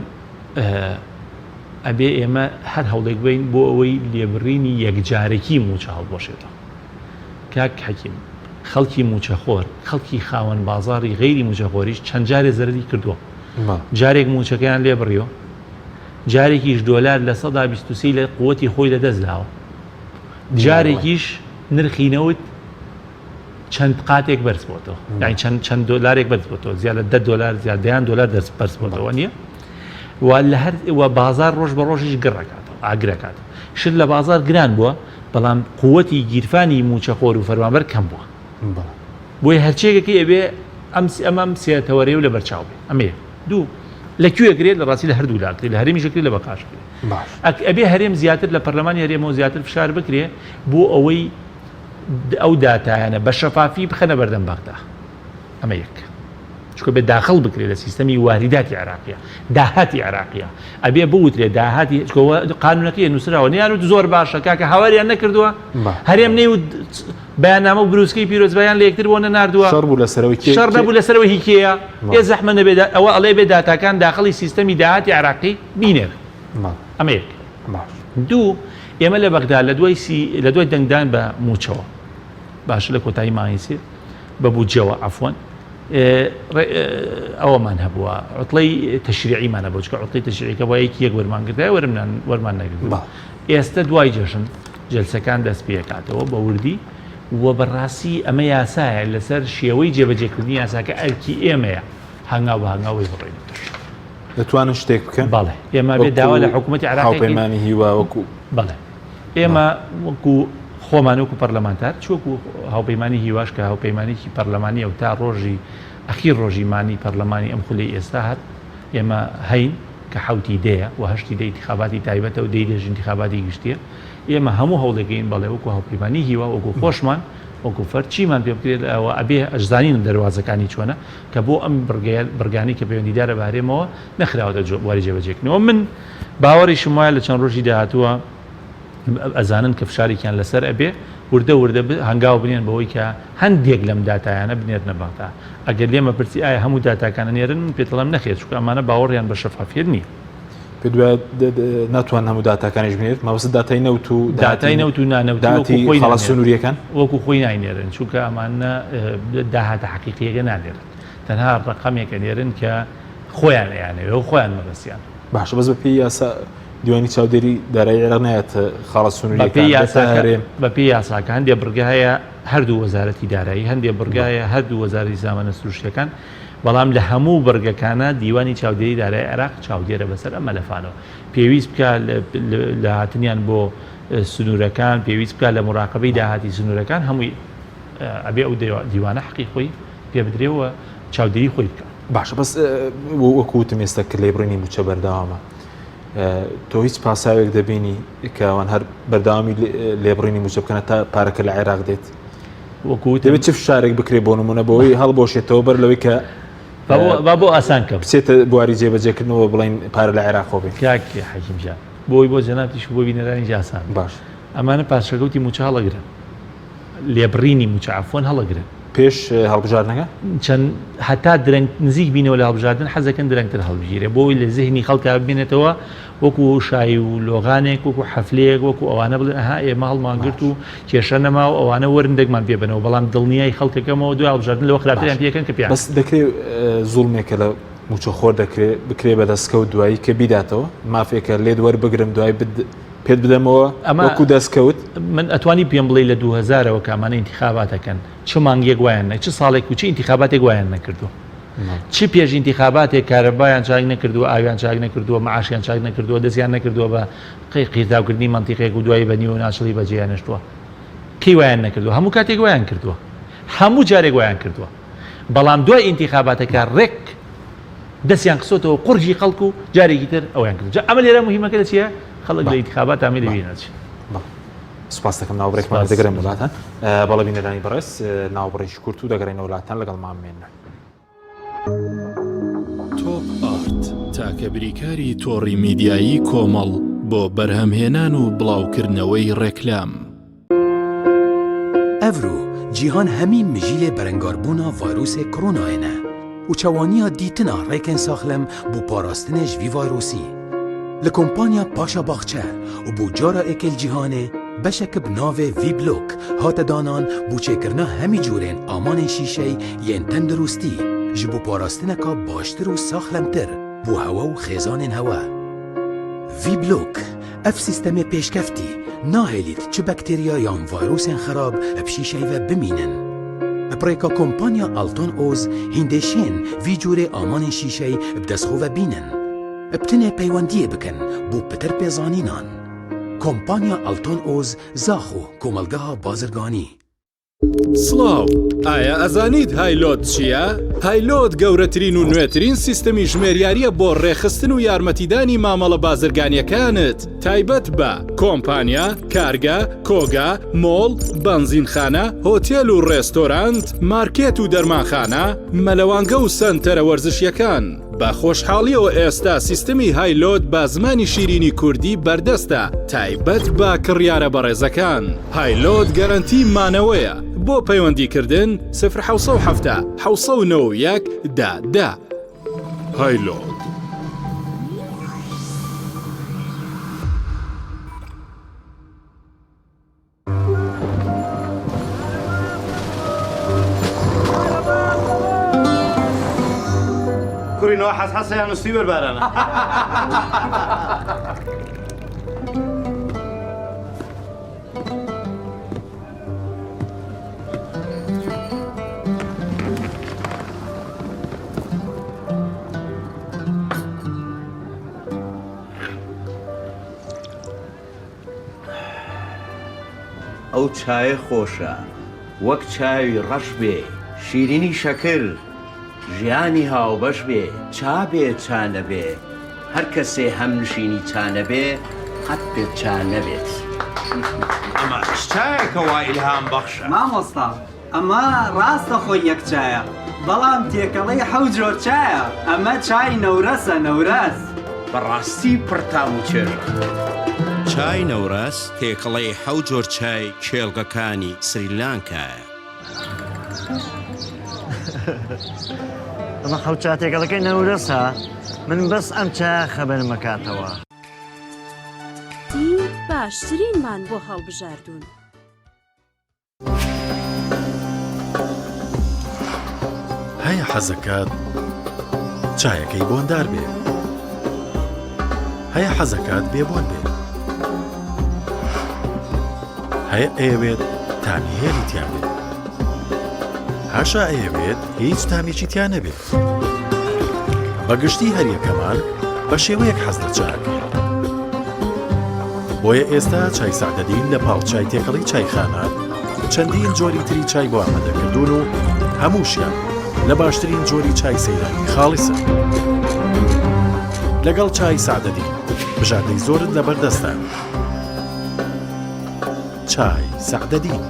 ئەبێ ئێمە هەر هەوڵێک بین بۆ ئەوەی لێبڕینی یەکجارێکی موچە هەڵبۆشێتەوە کاک حەکیم خەڵکی موچەخۆر خەڵکی خاوەن بازاڕی غەیری موچەخۆریش چەند جارێ زەرری کردووە جارێک موچەکەیان لێبڕیەوە جارێکیش دۆلار لە 123 لە قووەتی خۆی لەدەستداوە جارێکیش نرخینەوت چەند قاتێک بەرز بۆتەوە یانی چەند دۆلارێک بەرز بۆتەوە زیاد لە 10 دلار زیادیان دلار دەست بەرز بۆتەوە نییە و بازار ڕۆژ بە ڕۆژیش گڕکاتەوە ئاگرەکاتەوە شت لە بازار گران بووە بەڵام قووەتی گیرفانی موچەخۆر و فەرمانبەر کەم بووە بۆی هەرچێکێکی ئەبێ ئەمەم سێتەوەرێ و لە بەرچاو بێ ئەمێ دوو لەکوێگرێت لە ڕاستی لە هەردوو لاکرێت لە هەرێمی ژەکرێت لە بەقاشکرێت ئەبێ هەرێم زیاتر لە پەرلەمانی هەرێمەوە زیاتر فشار بکرێ بۆ ئەوەی ئەو داتایانە بە شەفافی بخەنە بەردەم بەغدا ئەمە یەک چکە بێ داخل بکرێت لە سیستەمی واریداتی عێراقیە داهاتی عێراقیە ئەبێ بوترێ داهاتی قانونەکەی نووسراوە نیان و زۆر باشە کاکە هاواریان نەکردووە هەرێم نەی و بەیاننامە و بروسکەی پیرۆزبایان لە یەکتر بۆ نەناردووە شەڕ نەبوو لەسەرەوە هیکەیە ئێ زەحمە نەبێت ئەوە ئەڵێ بێ داتاکان داخلی سیستەمی داهاتی عێراقی بینێر ئەمە یەک دوو ئێمە لە بەغدا لە دوای دەنگدان بە موچەوە باشە لە کۆتایی ماهیسێ بە بودجەوە عەفوەن ئەوەمان هەبووە عوتڵەی تەشریعیمانە بۆ چکە عوتڵەی تەشریعیکە بۆ یەکی یەک وەرمانگرتای وەرمان نەگرت ئێستا دوای جەژن جەلسەکان دەست پێکاتەوە بە وردی و بەڕاستی ئەمە یاسایە لەسەر شێوەی جێبەجێکردنی یاساکە ئەرکی ئێمەیە هەنگاو بە هەنگاوی بڕێن دەتوانن شتێک بکەن بەڵێ ئێمە بێ داوا لە حکوومەتی عێراق هاوپەیمانی هیوا وەکو بەڵێ ئێمە وەکو خۆمان وەکو پەرلەمانتار چۆکو هاوپەیمانی هیواش کە هاوپەیمانێکی پەرلەمانی ئەو تا ڕۆژی ئەخیر ڕۆژی مانی پەرلەمانی ئەم خولی ئێستا هات ئێمە هەین کە حوتی دەیە و هەشتی دە انتخاباتی تایبەتە و دەی دەژ انتخاباتی گشتیە ئێمە هەموو هەوڵەکەین بەڵێ وەکو هاوپەیمانی هیوا وەکو خۆشمان وەکو فەر چیمان پێ بکرێت ئەوە ئەبێ ئەشزانین دەواازەکانی چۆنە کە بۆ ئەم بڕگانی کە پەیوەندیدارە بەهرێمەوە نەخراوەتە واری جێبەجێکنەوە من باوەڕیشم وایە لە چەند ڕۆژی داهاتووە ئەزانن کە فشارێکیان لەسەر ئەبێ وردە هەنگاو بنێن بەوەی کە هەندێک لەم داتایانە بنێرنە بەغدا ئەگەر لێمە پرسی ئایا هەموو داتاکانە نێرن پێتەڵام نەخێت چکە ئەمانە باوەڕیان بە شەفافیت نییە پێ دوای ناتوان هەموو داتاکانیش بنێت مەوەست داتای نەوت و داتای نەوت و نانەوتی خەڵە سنووریەکان وەکو خۆی ناینێرن چونکە ئەمانە داهاتە حەقیقیەکە نانێرن تەنها ڕقەمێکە نێرن کە خۆیان یانەوێ و خۆیان مەبەستیان باشە بەس بە پێی یاسا دیوانی چاودێری دارایی عێراق نایەتە خاڵە سنووریەکان بە پێی یاساکە هەندێک بڕگە هەیە هەردوو وەزارەتی دارایی هەندێک بڕگایە هەردوو وەزارەتی زامانە سروشتیەکان بەڵام لە هەموو بەرگەکانە دیوانی چاودێری دارایی عێراق چاودێرە بەسەر ئەم مەلەفانەوە پێویست بکە لە هاتنیان بۆ سنوورەکان پێویست بکە لە مراقبەی داهاتی سنوورەکان هەمووی ئەبێ ئەو دیوانە حەقی خۆی پێ بدرێەوە چاودێری خۆی بکە باشە بەس وەکوتم ئێستا کە لێبڕینی موچە بەردەوامە تۆ هیچ پاساوێک دەبینی کەوان هەر بەرداوامی لێبڕینی موچە بکەنە تا پارەکە لە عێراق دێت دەبێت چ فشارێک بکرێ بۆ نمونە بەوەی هەڵبۆشێتەوە بەر لەوەی کە با بۆ ئاسان کە بچێتە بواری جێبەجێکردنەوە بڵین پارە لە عێراق بێت کاکی حەکیمجان بۆی بۆ جەنابتیش بۆ بینەرانی ئاسان باش ئەمانە پاشەکەوتی موچە هەڵەگرن لێبڕینی موچە عەفوەن هەڵەگرن پێش هەڵبژاردنەکە چەند هەتا درەنگ نزیک بینەوە لە هەڵبژاردن حەزەکەن درەنگتر هەڵبژیرێ بۆی لە زیهنی خەڵکا ببینێتەوە وەکو شای و لۆغانێک وەکو حەفلەیەک وەکو ئەوانە بڵێن ئەها ئێمە هەڵمانگرت و کێشە نەما و ئەوانە وەرندێکمان پێ بنەوە بەڵام دڵنیای خەڵکەکەمەوە دوای هەڵبژاردن لەوە خراپتریان پێکەن کە پیان بەس دەکرێت زوڵمێکە لە موچەخۆر دەکرێت بکرێ بەدەستکەوت دوایی کە بیداتەوە مافێکە لێت وەربگرم دوای پێت بدەمەوە وەکو دەستکەوت من ئەتوانی پێم بڵێ لە 2000ەوە کامانە ئینتیخاباتەکەن چ مانگێک وایان چ ساڵێک و چ ئینتیخاباتێک وایان نەکردو چی پێش انتخاباتێک کارەبایان چاک نەکردووە، ئاویان چاک نەکردووە، معاشیان چاک نەکردووە، دەستیان نەکردووە بە قیرتاوکردنی منتیقێک و دوایی بەنی و ناشڵی بەجێیان نشتووە. کەی وایان نەکردووە؟ هەموو کاتێک وایان کردووە، هەموو جارێک وایان کردووە. بەڵام دوای انتخاباتەکە ڕێک دەستیان قسۆتەوە قورجی خەڵکو و جارێکی تر ئەویان کردو. ئەمە لێرە مهمەکە چیە؟ خەڵک لە انتخابات ئەمە دەبینێت. سپاس دەکەم ناوبڕێکمان دەگەڕێن وڵاتان بەڵە بینەرانی بەڕێز ناوبڕێکی کورت و دەگەڕێنە وڵاتان لەگەڵ مامێنە. تۆپ ئارت تاکە بریکاری تۆڕی میدیایی کۆمەڵ بۆ بەرهەمهێنان و بڵاوکردنەوەی ڕێکلام. ئەڤرو جیهان هەمی مژیلێ بەرەنگاربوونا ڤایرۆسێ کۆرۆنایەنە و چاوانیا دیتنا ڕێکên ساخلم بۆ پاراستنê ji vî vayrosî. Li kompanya Paşa Baxçe û bû cara êkêl cîhanê beşek bi navê Vblok hate danan bû çêkirina hemî cûrên amanên şîşey yên tendurustî ji bo parastineka baştir û saxlemtir bû hewa û xêzanên hewa. Vblok ev sîstemê pêşkeftî nahêlît çi bakteriya yan vayrosên xerab bi şîşey ve bimînin. Pirêka kompanya Alton Oz hîndêşên vî cûrê amanên şîşey bi destxwe ve bînin. Ebtinê peywendiyê bikin bû pitir pêzanînan. Kompanya Alton Oz zaxo komelgeha bazirganî. سڵاو، ئایا ئەزانیت هایلۆت چییە؟ هایلۆت گەورەترین و نوێترین سیستەمی ژمێریاریە بۆ ڕێخستن و یارمەتیدانی مامەڵە بازرگانیەکانت تایبەت بە کۆمپانیا، کارگە، کۆگا، مۆڵ، بەنزینخانە، هۆتێل و ڕێستۆرانت، مارکێت و دەرمانخانە، مەلەوانگە و سەنتەرە وەرزشیەکان. بە خۆشحاڵیەوە ئێستا سیستەمی هایلۆت بە زمانی شیرینی کوردی بەردەستە تایبەت بە کڕیارە بەڕێزەکان. هایلۆت گەرانتی مانەوەیە بۆ پەیوەندیکردن 070 791 10 هایلۆت. كورينو حس يعني نستيبر بارنا ئەو چایە خۆشە وەک چاوی ڕەش بێ شیرینی شەکر ژیانی هاوبەش بێ چا بێ چا نەبێ هەر کەسێ هەم نشینی چا نەبێ قەت پێ چا نەبێت. ئەمە چایەکە وای ئیلهام بەخشە. مامۆستا ئەمە ڕاستە خۆی یەک چایە بەڵام تێکەڵەی حەوت جۆر چایە ئەمە چای نەورەسە نەورەس. بەڕاستی پڕتام و چێژە. چای نەورەس تێکەڵەی حەوت جۆر چای کێڵگەکانی سریلانکایە. ئەمە خەوچاتێکەڵەکەی نەورەسە من بەس ئەم چای خەبەرم مەکاتەوە. باشترینمان بۆ هەڵبژاردوون. هەیە حەزەکات چایەکەی بۆندار بێ، هەیە حەزەکات بێبۆن بێ، هەیە ئەیەوێت تامی هێلی تیان بێت، هاشا ئەیەوێت هیچ تامێکی تیان نەبێت. بەگشتی هەریەکەمان بە شێوەیەک حەز لە چاکە. بۆیە ئێستا چای سەعدەدین لە پاڵچای تێکەڵی چایخانە چەندین جۆری تری چای بۆ ئامادەکردوون و هەمووشیان لە باشترین جۆری چای سەیرانی خاڵیسن. لەگەڵ چای سەعدەدین بژاردەی زۆرت لە بەردەستە. چای سەعدەدین.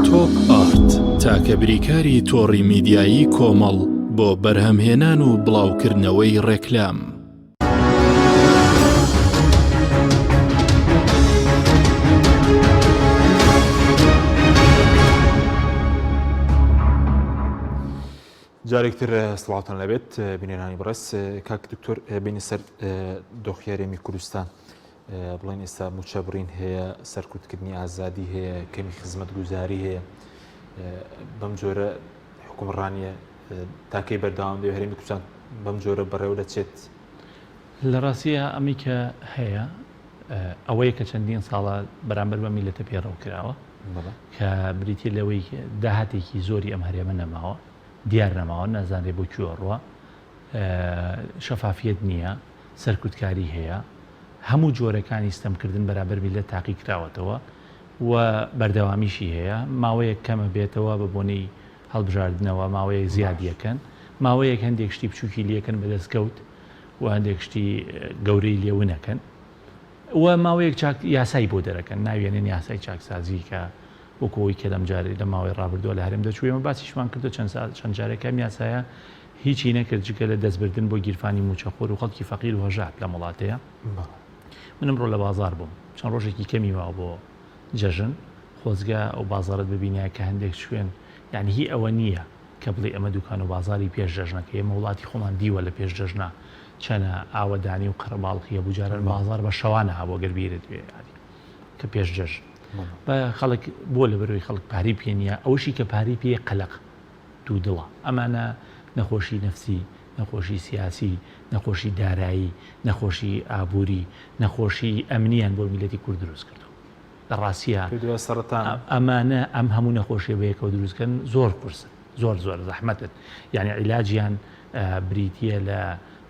تۆپ ئارت تاکە بریکاری تۆڕی میدیایی کۆمەڵ بۆ بەرهەمهێنان و بڵاوکردنەوەی ڕێکلام. جارێکتر سڵاوتان لەبێت بینێرانی بەڕێز کاک دکتۆر بینی سەر دۆخیارێمی کوردستان بڵێن ئێستا موچەبڕین هەیە سەرکوتکردنی ئازادی هەیە کەمی خزمەت گوزاری هەیە بەم جۆرە حکومڕانیە تاکەی بەرداوام دەوێت هەرێمی کوردستان بەم جۆرە بەڕێوە دەچێت. لە ڕاستیە ئەمی کە هەیە ئەوەیە کە چەندین ساڵە بەرامبەر بە میلەتە پێڕەو کراوە کە بریتە لەوەی داهاتێکی زۆری ئەم هەرێمە نەماوە دیار نەماوە نازانێ بۆ کوێڕوە شەفافیت نییە سەرکوتکاری هەیە هەموو جۆرەکانی ستەمکردن بەرامبەر میلەت تاقی کراوەتەوە و بەردەوامیشی هەیە ماوەیەک کەمە بێتەوە بە بۆنەی هەڵبژاردنەوە ماوەیەک زیادیەکەن ماوەیەک هەندێک شتی بچووکی لەکەن بەدەستکەوت و هەندێک شتی گەورەی لێونەکەن و ماوەیەک یاسای بۆ دەرەکەن ناوێنێن یاسای چاکسازی کە وەکەوەی کە لەم جارێ لە ماوەی ڕابردووە لە هەرێم دەچووێمە باسیشمان کردو چەند جارێکم یاسایە هیچی نەکرد جگە لە دەستبردن بۆ گیرفانی موچەخۆر و خەڵکی فەقیر و هەژات لە وڵاتەیە منم ڕۆ لە بازار بووم چەند ڕۆژێکی کەمی ماوە بۆ جەژن خۆزگا ئەو بازارت ببینە کە هەندێک شوێن یعنی هی ئەوە نییە کە بڵێ ئەمە دوکان و بازاری پێش جەژنەکە ئێمە وڵاتی خۆمان دیوە لە پێش جەژنە چەنە ئاوەدانی و قەرەباڵقیە بجارە بازار بە شەوانە هەبوو گەربیرت بێ کە پێش جەژن بە خەڵک بۆ لە بەرەوەی خەڵک پاری پێ نییە ئەوشی کە پاری پێ قەلق دوو دڵە ئەمانە نەخۆشی نەفسی نەخۆشی سیاسی نەخۆشی دارایی نەخۆشی ئابووری نەخۆشی ئەمنیان بۆ میلەتی کورد دروست کردو لە ڕاستیە ئەمانە ئەم هەموو نەخۆشیە بەیەکەوە دروستکەن زۆر قورسن زۆر زەحمەتت یعنی عیلاجیان بریتە لە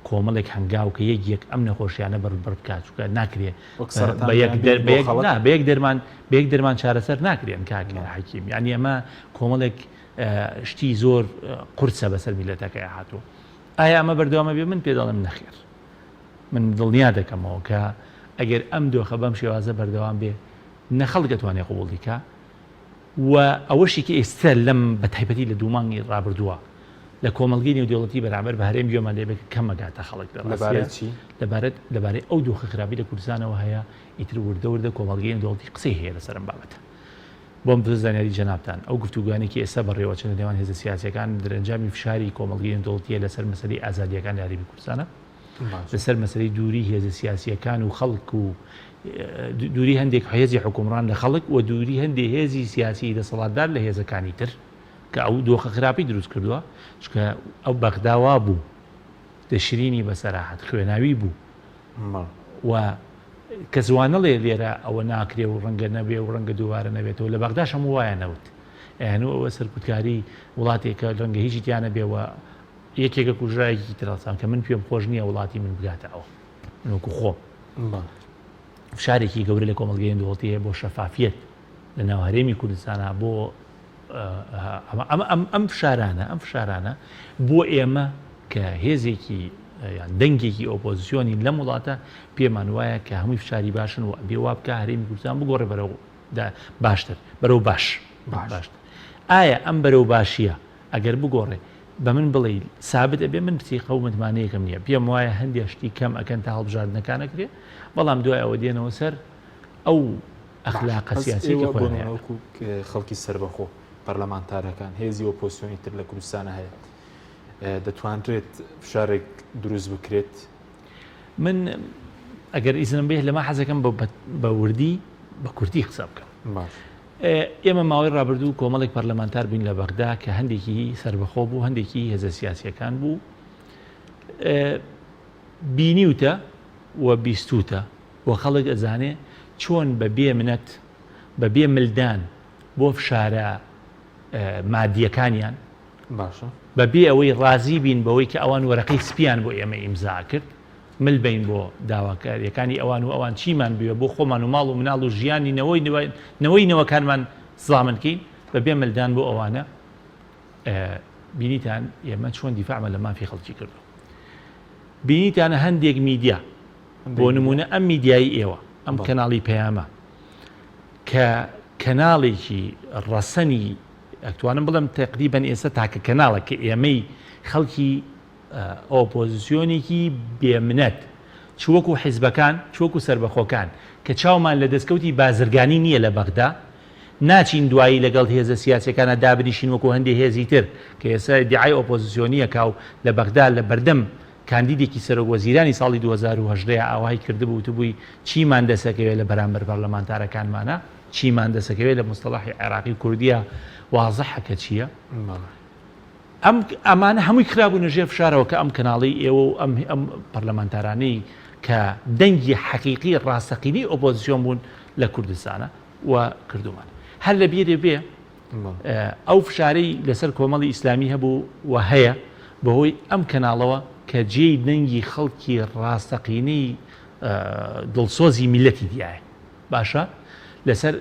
کۆمەڵێک هەنگاو کە یەک ئەم نەخۆشیانە بەڕبەر بکات چووکە ناکرێ بە یەک دەرمان چارەسەر ناکرێن کاکە حەکیم یعنی ئەمە کۆمەڵێک شتی زۆر قورسە بەسەر میلەتەکە هاتووە ئایا ئەمە بەردەوامە بێ من پێداڵم نەخێر من دڵنیا دەکەمەوە کە ئەگەر ئەم دۆخە بەم شێوازە بەردەوام بێ نەخەڵک دەتوانێت قوبوڵیکە و ئەوەشی کە ئێستا لەم بە تایبەتی لە دوومانگی ڕابردووە لە کۆمەلگەی نێودەوڵەتی بەرامبەر بە هەرێم گوێمان لێبێت کەمەگاتە خەڵک لەبارەت ئەو دۆخە خراپی لە کوردستانەوە هەیە ئیتر وردە کۆمەلگەی نێودەوڵەتی قسەی هەیە لەسەرم بابەتە بۆم بزانیاری جەنابتان ئەو گفتوگویانێکی ئێستا بەڕێوەچن لە نێوان هێزە سیاسیەکان درەنجامی فشاری کۆمەلگەی نێودەوڵەتیە لەسەر مەسەلەی ئازادیەکان یاریبی کوردستانە لەسەر مەسەلەی دووری هێزە سیاسیەکان و خەڵک و دووری هەندێک هێزی حکومڕان لە خەڵک و دووری هەندێک هێزی سیاسی دەسەڵاتدار لە هێزەکانی تر کە ئەو دۆخە خراپی دروست کردووە چکە ئەو بەغداوا بوو دەشرینی بەسەراحەت خوێناوی بوو و کە زوانەڵێ لێرە ئەوە ناکرێ و ڕەنگە نەبێ و ڕەنگە دووبارە نەبێتەوە لە بەغداش هەموو وایە نەوت یانوو ئەوە سەرکوتکاری وڵاتێکە ڕەنگە هیچی تیانە بێەوە یەکێکە کوژایەکی تراسان کە من پێم خۆش نییە وڵاتی من بگاتە ئەو منوەکو خۆم فشارێکی گەورە لە کۆمەلگەی نێودەوڵەتیە بۆ شەفافیت لە ناو هەرێمی کوردستانە بۆ ئەم فشارانە بۆ ئێمە کە هێزێکی دەنگێکی ئۆپۆزیسیۆنی لەم وڵاتە پێمان وایە کە هەمووی فشاری باشن و بێ وا بکە هەرێمی کوردستان بگۆڕێ بەرەو باشتر بەرەو باشتر ئایا ئەم بەرەو باشیە ئەگەر بگۆڕێ بە من بڵێ سابت ئەبێ من پرسی قەومەتمانەیەکم نییە پێم وایە هەندێک شتی کەم ئەکەن تا هەڵبژاردنەکانەکرێ بەڵام دوای ئەوە دێنەوە سەر ئەو ئەخلاقە سیاسیەکی خەڵکی سربەخۆ پەرلەمانتارەکان هێزی ئۆپۆزیسیۆنی تر لە کوردستانە هەیە دەتوانرێت فشارێک دروست بکرێت من ئەگەر ئیزنم بێت لەما حەزەکەم بە وردی بە کورتی قسە بکەم ئێمە ماوەی ڕابردوو کۆمەڵێک پەرلەمانتار بووین لە بەغدا کە هەندێکی سربەخۆ بوو هەندێکی هێزە سیاسیەکان بوو بینیوتە و بیستوتە و خەڵک ئەزانێ چۆن بە بێ منەت بە بێ ملدان بۆ فشارە مادیەکانیان باشە بەبێ ئەوەی ڕازی بین بەوەی کە ئەوان وەرەقەی سپیان بۆ ئێمە ئیمزا کرد مل بین بۆ داواکاریەکانی ئەوان و ئەوان چیمان بوێ بۆ خۆمان و ماڵ و مناڵ و ژیانی نەوەی نەوەکانمان زامنکەین بەبێ ملدان بۆ ئەوانە بینیتان ئێمە چۆن دیفاعمە لە مافی خەڵکی کردو بینیتانە هەندێک میدیا بۆ نمونە ئەم میدیایی ئێوە ئەم کەناڵی پەیامە کە کەناڵێکی ڕەسەنی ئەتوانم بڵم تقریبەن ئێستا تاکە کەناڵە کە ئێمەی خەڵکی ئۆپۆزیسیۆنێکی بێمنەت چوەکو حیزبەکان چوەکو سربەخۆکان کە چاومان لە دەستکەوتی بازرگانی نییە لە بەغدا ناچین دوایی لەگەڵ هێزە سیاسەکانە دابنیشین وەکو هەندێک هێزی تر کە ئێستا دیعای ئۆپۆزیسیۆنیە کاو لە بەغدا لە بەردەم کاندیدێکی سەرۆکوەزیرانی ساڵی 2010 ئاوای کردبوو وتبووی چیمان دەسەکەوێت لە بەرامبەر پەرلەمانتارەکانمانە چیمان دەسەکەوێت لە مستەڵاحی عێراقی کوردیە واضحە کە چییە ئەمانە هەمووی کرابوو نەژێر فشارەوە کە ئەم کەناڵی ئێوە و ئەم پەرلەمانتارانەی کە دەنگی حەقیقی ڕاستەقینی ئۆپۆزیسیۆن بوون لە کوردستانە و کردومان هەر لە بیرێ بێ ئەو فشارەی لەسەر کۆمەڵی ئیسلامی هەبوو و هەیە بەهۆی ئەم کەناڵەوە کە جێی دەنگی خەڵکی ڕاستەقینەی دڵسۆزی میلەتی دیایە باشە لەسەر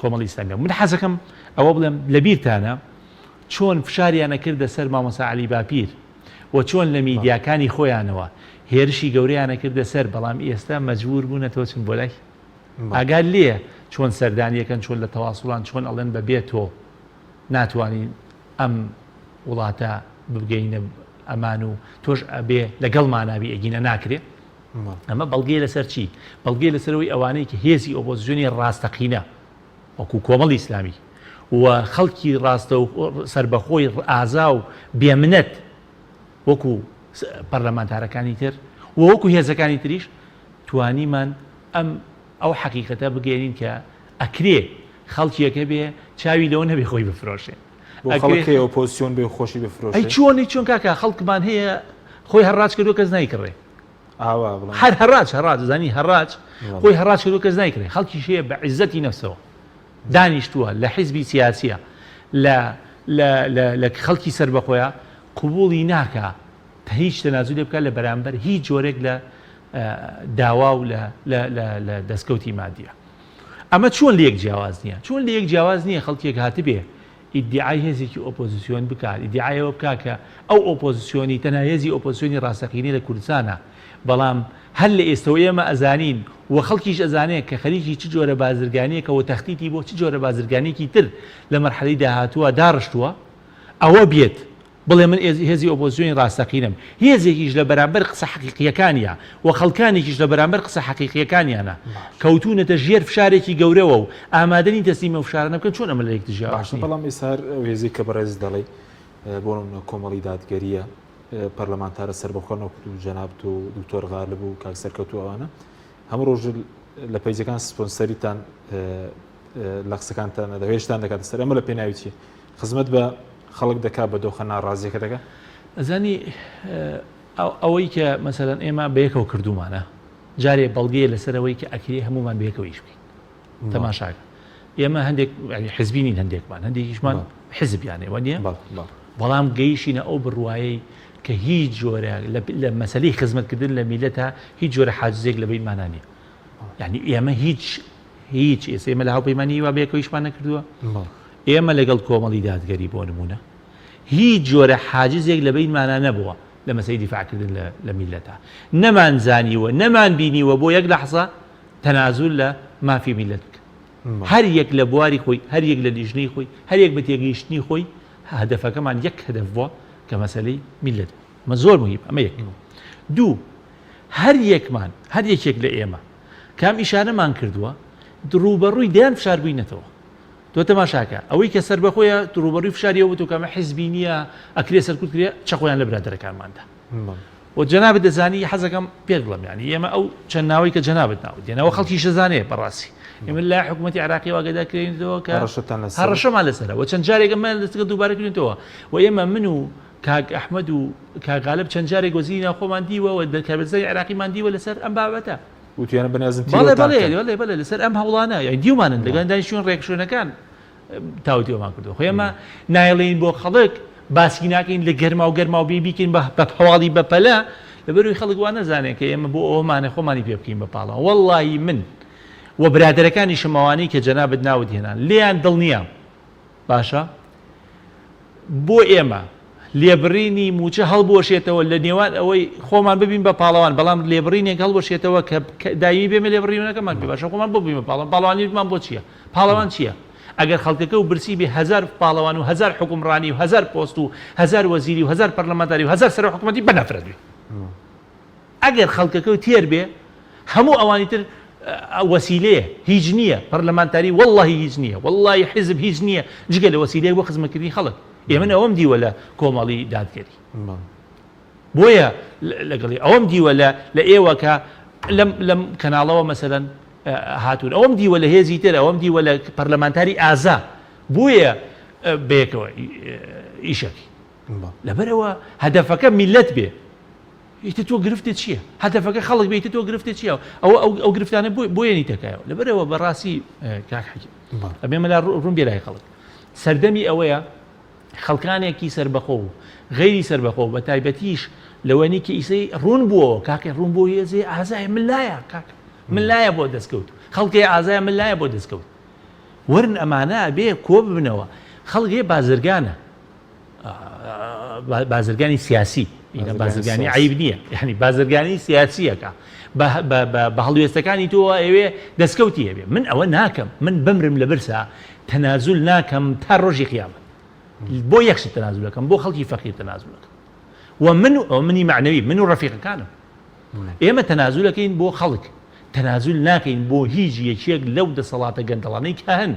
کۆمەڵی ئیسلامی من حەزەکەم ئەوە بڵێم لە بیرتانە چۆن فشاریانە کردە سەر مامۆستا عەلی باپیر و چۆن لە میدیاکانی خۆیانەوە هێرشی گەورەیانە کردە سەر بەڵام ئێستا مەجبور بوونەتەوە چن بۆ لای ئاگال لێ چۆن سەردانیەکەن چۆن لە تەواصلان چۆن ئەڵێن بەبێ تۆ ناتوانین ئەم وڵاتە بگەینە ئەمان و تۆش ئەبێ لەگەڵمانابی ئەگینە ناکرێت ئەمە بەڵگەی لەسەر چی بەڵگەی لەسەرەوەی ئەوانەی کە هێزی ئۆپۆزیسیۆنی ڕاستەقینە وەکو کۆمەڵی ئیسلامی و خەڵکی ڕاستە و سربەخۆی ئازا و بێمنەت وەکو پەرلەمانتارەکانی تر و وەکو هێزەکانی تریش توانیمان ئەو حەقیقەتە بگەێنین کە ئەکرێ خەڵکیەکە بێ چاوی لەوە نەبێ خۆی بفرۆشێن ئۆپۆزیسیۆن بێ خۆشی بفرۆشێ ئەی چۆن کاکە خەڵکمان هەیە خۆی هەڕاج کردو کەس نایکڕێ هەر هەڕاج زانی هەڕاج خۆی هەڕاج کردو کەس نایکرێ خەڵکیش هەیە بە عیزەتی نەفسەوە دانیشتووە لە حیزبی سیاسیە لە خەڵکی سربەخۆیە قبوڵی ناکە هیچ تەنازولی لێ بکات لە بەرامبەر هیچ جۆرێک لە داوا و لە دەستکەوتی مادیە ئەمە چۆن لە یەک جیاواز نییە چۆن لە یەک جیاواز نییە خەڵکێک هاتبێ ئیدعای هێزێکی ئۆپۆزیسیۆن بکات ئیدعایەوە بکات کە ئەو ئۆپۆزیسیۆنی تەنها هێزی ئۆپۆزیسیۆنی ڕاستەقینەی لە کوردستانە بەڵام هەر لە ئێستەوە ئێمە ئەزانین و خەڵکیش ئەزانێت کە خەریکی چ جۆرە بازرگانیەکە و تەختیتی بۆ چ جۆرە بازرگانێکی تر لە مەرحەلەی داهاتووە داڕشتووە ئەوە بێت بڵێ من هێزی ئۆپۆزیسیۆنی ڕاستەقینەم هێزێکیش لە بەرامبەر قسە حەقیقیەکانیە و خەڵکانێکیش لە بەرامبەر قسە حەقیقیەکانیانە کەوتونەتە ژێر فشارێکی گەورەوە و ئامادەنی تەسلیمە فشارانە بکەن چۆن ئەمە لە یەکتر بەڵام ئێستا هێزی کە بەڕێز دەڵێ بۆ کۆمەڵی دادگەریە پەرلەمانتارە سەربەخۆ جەناب و دکتۆر غالب و کاک سەرکەوتو ئەوانە هەموو ڕۆژ لە پەیجەکان سپۆنسەریتان لە قسەکانتان دەهێشتان دەکات سەر ئەمە لە پێناوی چی خزمەت بە خەڵک دەکات بە دۆخە ناڕازیەکە دەکات ئەزانی ئەوەی کە مەسەرەن ئێمە بەیەکەوە کردومانە جارێ بەڵگەیە لەسەرەوەی کە ئەکرێ هەمومان بەیەکەوەیش بکەین تەماشاکە ئێمە هەندێک حزبینین هەندێکمان هەندێکیشمان حزبیانێ وە نیە بەڵام گەیشتینە ئەو بڕوایەی کە هیچ جۆرە لە مەسەلەی خزمەتکردن لە میلەتە هیچ جۆرە حاجزێک لە بینمانە نیە یعنی ئێمە هیچ ئێمە لە هاوپەیمانی وا بەیەکەوەیشمان نەکردووە ئێمە لەگەڵ کۆمەڵی دادگەری بۆ نمونە هیچ جۆرە حاجزێک لە بینمانە نەبووە لە مەسەی دیفاعکردن لە میلەتە نەمانزانیوە نەمان بینیوە بۆ یەک لەحظە تەنازول لە مافی میلەت بکە هەر یەک لە بواری خۆی هەر یەک لە لیژنەی خۆی هەر یەک بە تێگەیشتنی خۆی هەدەفەکەمان یەک هەدەف بووە کە مەسەلەی میلەت مە زۆر مهم ئەمە یەک دوو هەر یەکمان هەر یەکێک لە ئێمە کام ئیشارەمان کردووە ڕوبەڕووی دەیان فشار بووینەتەوە تۆ تەماشاکە ئەوەی کە سەربەخۆیە ڕوبەڕووی فشاریەوە بوو کەمە حیزبی نییە ئەکرێ سەرکوتکرێ چەخۆیان لە برادەرەکانماندا و جەنابەت دەزانی حەزەکەم پێت بڵێم یانی ئێمە ئەو چەند ناوەی کە جەنابەت ناوت دێنەوە خەڵکی شەزانەیە بەڕاستی ئێمە لای حکوومەتی عێراقی واگەداکرێنەوە کە هەڕەشەمان لەسەرەوە چەند جارێک ئەمە لەسەر دووبارەکردنەوە و ئێمە من و کاک ئەحمەد و کاک غالب چەند جارێک وەزیری ناوخۆمان دیوە و دەرکەبەرزەی عێراقیمان دیوە لەسەر ئەم بابەتە وتیانە بەنیازم بەڵێ لەسەر ئەم هەوڵانە یان دیومانن لەگەڵ دانیشتوان ڕێکشوێنەکان تاوتیەوەمان کردو خۆیمە نایڵێن بۆ خەڵک باسی ناکەین لە گەرما و گەرما و بیکەین بە هەواڵی بەپەلە لەبەروی خەڵک وان نەزانێت کە ئێمە بۆ ئەومانە خۆمانی پێ بکەین بە پاڵەوە وەڵڵاهی من و برادەرەکانی شەماوانەی کە جەنابەت ناوت هێنان لێیان دڵ نییە باشە بۆ ئێمە لێبڕینی موچە هەڵبۆشێتەوە لە نێوان ئەوەی خۆمان ببین بە پاڵەوان بەڵام لێبڕینێک هەڵبۆشێتەوە کە داوی بێمە لێبڕینەکەمان پێ باشە خۆمان بۆ بینمە پاڵەوانیمان بۆ چییە پاڵەوان چییە ئەگەر خەڵکەکە و برسی بێ 1000 پاڵەوان و 1000 حکومڕانی و 1000 پۆست و 1000 وەزیری و 1000 پەرلەمانتاری و 1000 سەر حکومەتی بەنەفرەت بێ ئەگەر خەڵکەکە و تێر بێ هەموو ئەوانی تر وەسیلەیە هیچ نییە پەرلەمانتاری وەڵڵاهی هیچ نییە وەڵڵاهی حیزب هیچ نییە جگە لە وەسیلەیە بۆ خزمەتکردنی خەڵک ئێمە ئەوەم دیوە لە کۆمەڵی دادگەری بۆیە لەگەڵی ئەوەم دیوە لە ئێوە کە لەم کەناڵەوە مەسەلەن هاتوون ئەوەم دیوە لە هێزی تر ئەوەم دیوە لە پەرلەمانتاری ئازا بۆیە بەیەکەوە ئیشەکەی لەبەرەوە هەدەفەکە میلەت بێ ئیتر تۆ گرفتت چییە؟ هەدەفەکە خەڵک بێتە تۆ گرفتت چییە؟ ئەو گرفتانە بۆیەنی تەکایەوە لەبەرەوە بەڕاستی کاک حەکیم ئەبێ مەلا ڕوون بێلای خەڵک سەردەمی ئەوەیە خەڵکانێکی سربەخۆ و غەیری سربەخۆ بە تایبەتیش لەوەنی کە ئیسەی ڕوون بووەوە کاکە ڕوون بۆ هێزێ ئازای من لایە کاک من لایە بۆ دەستکەوت خەڵکی ئازای من لایە بۆ دەستکەوت ورن ئەمانە بێ کۆ ببنەوە خەڵگێ بازرگانە بازرگانی سیاسی بازرگانی عیب نییە یعنی بازرگانی سیاسیەکە بە هەڵوێستەکانی تۆ ئەوێ دەستکەوتی هەبێ من ئەوە ناکەم من بمرم لە برسا تەنازول ناکەم تا ڕۆژی قیامەت بۆ یەکشت تەنازولەکەم بۆ خەڵکی فەقیر تەنازولەکەم و منی معنەوی من و ڕەفیقەکانم ئێمە تەنازولەکەین بۆ خەڵک تەنازول ناکەین بۆ هیچ یەکێک لەو دەسەڵاتە گەندەڵانەی کە هەن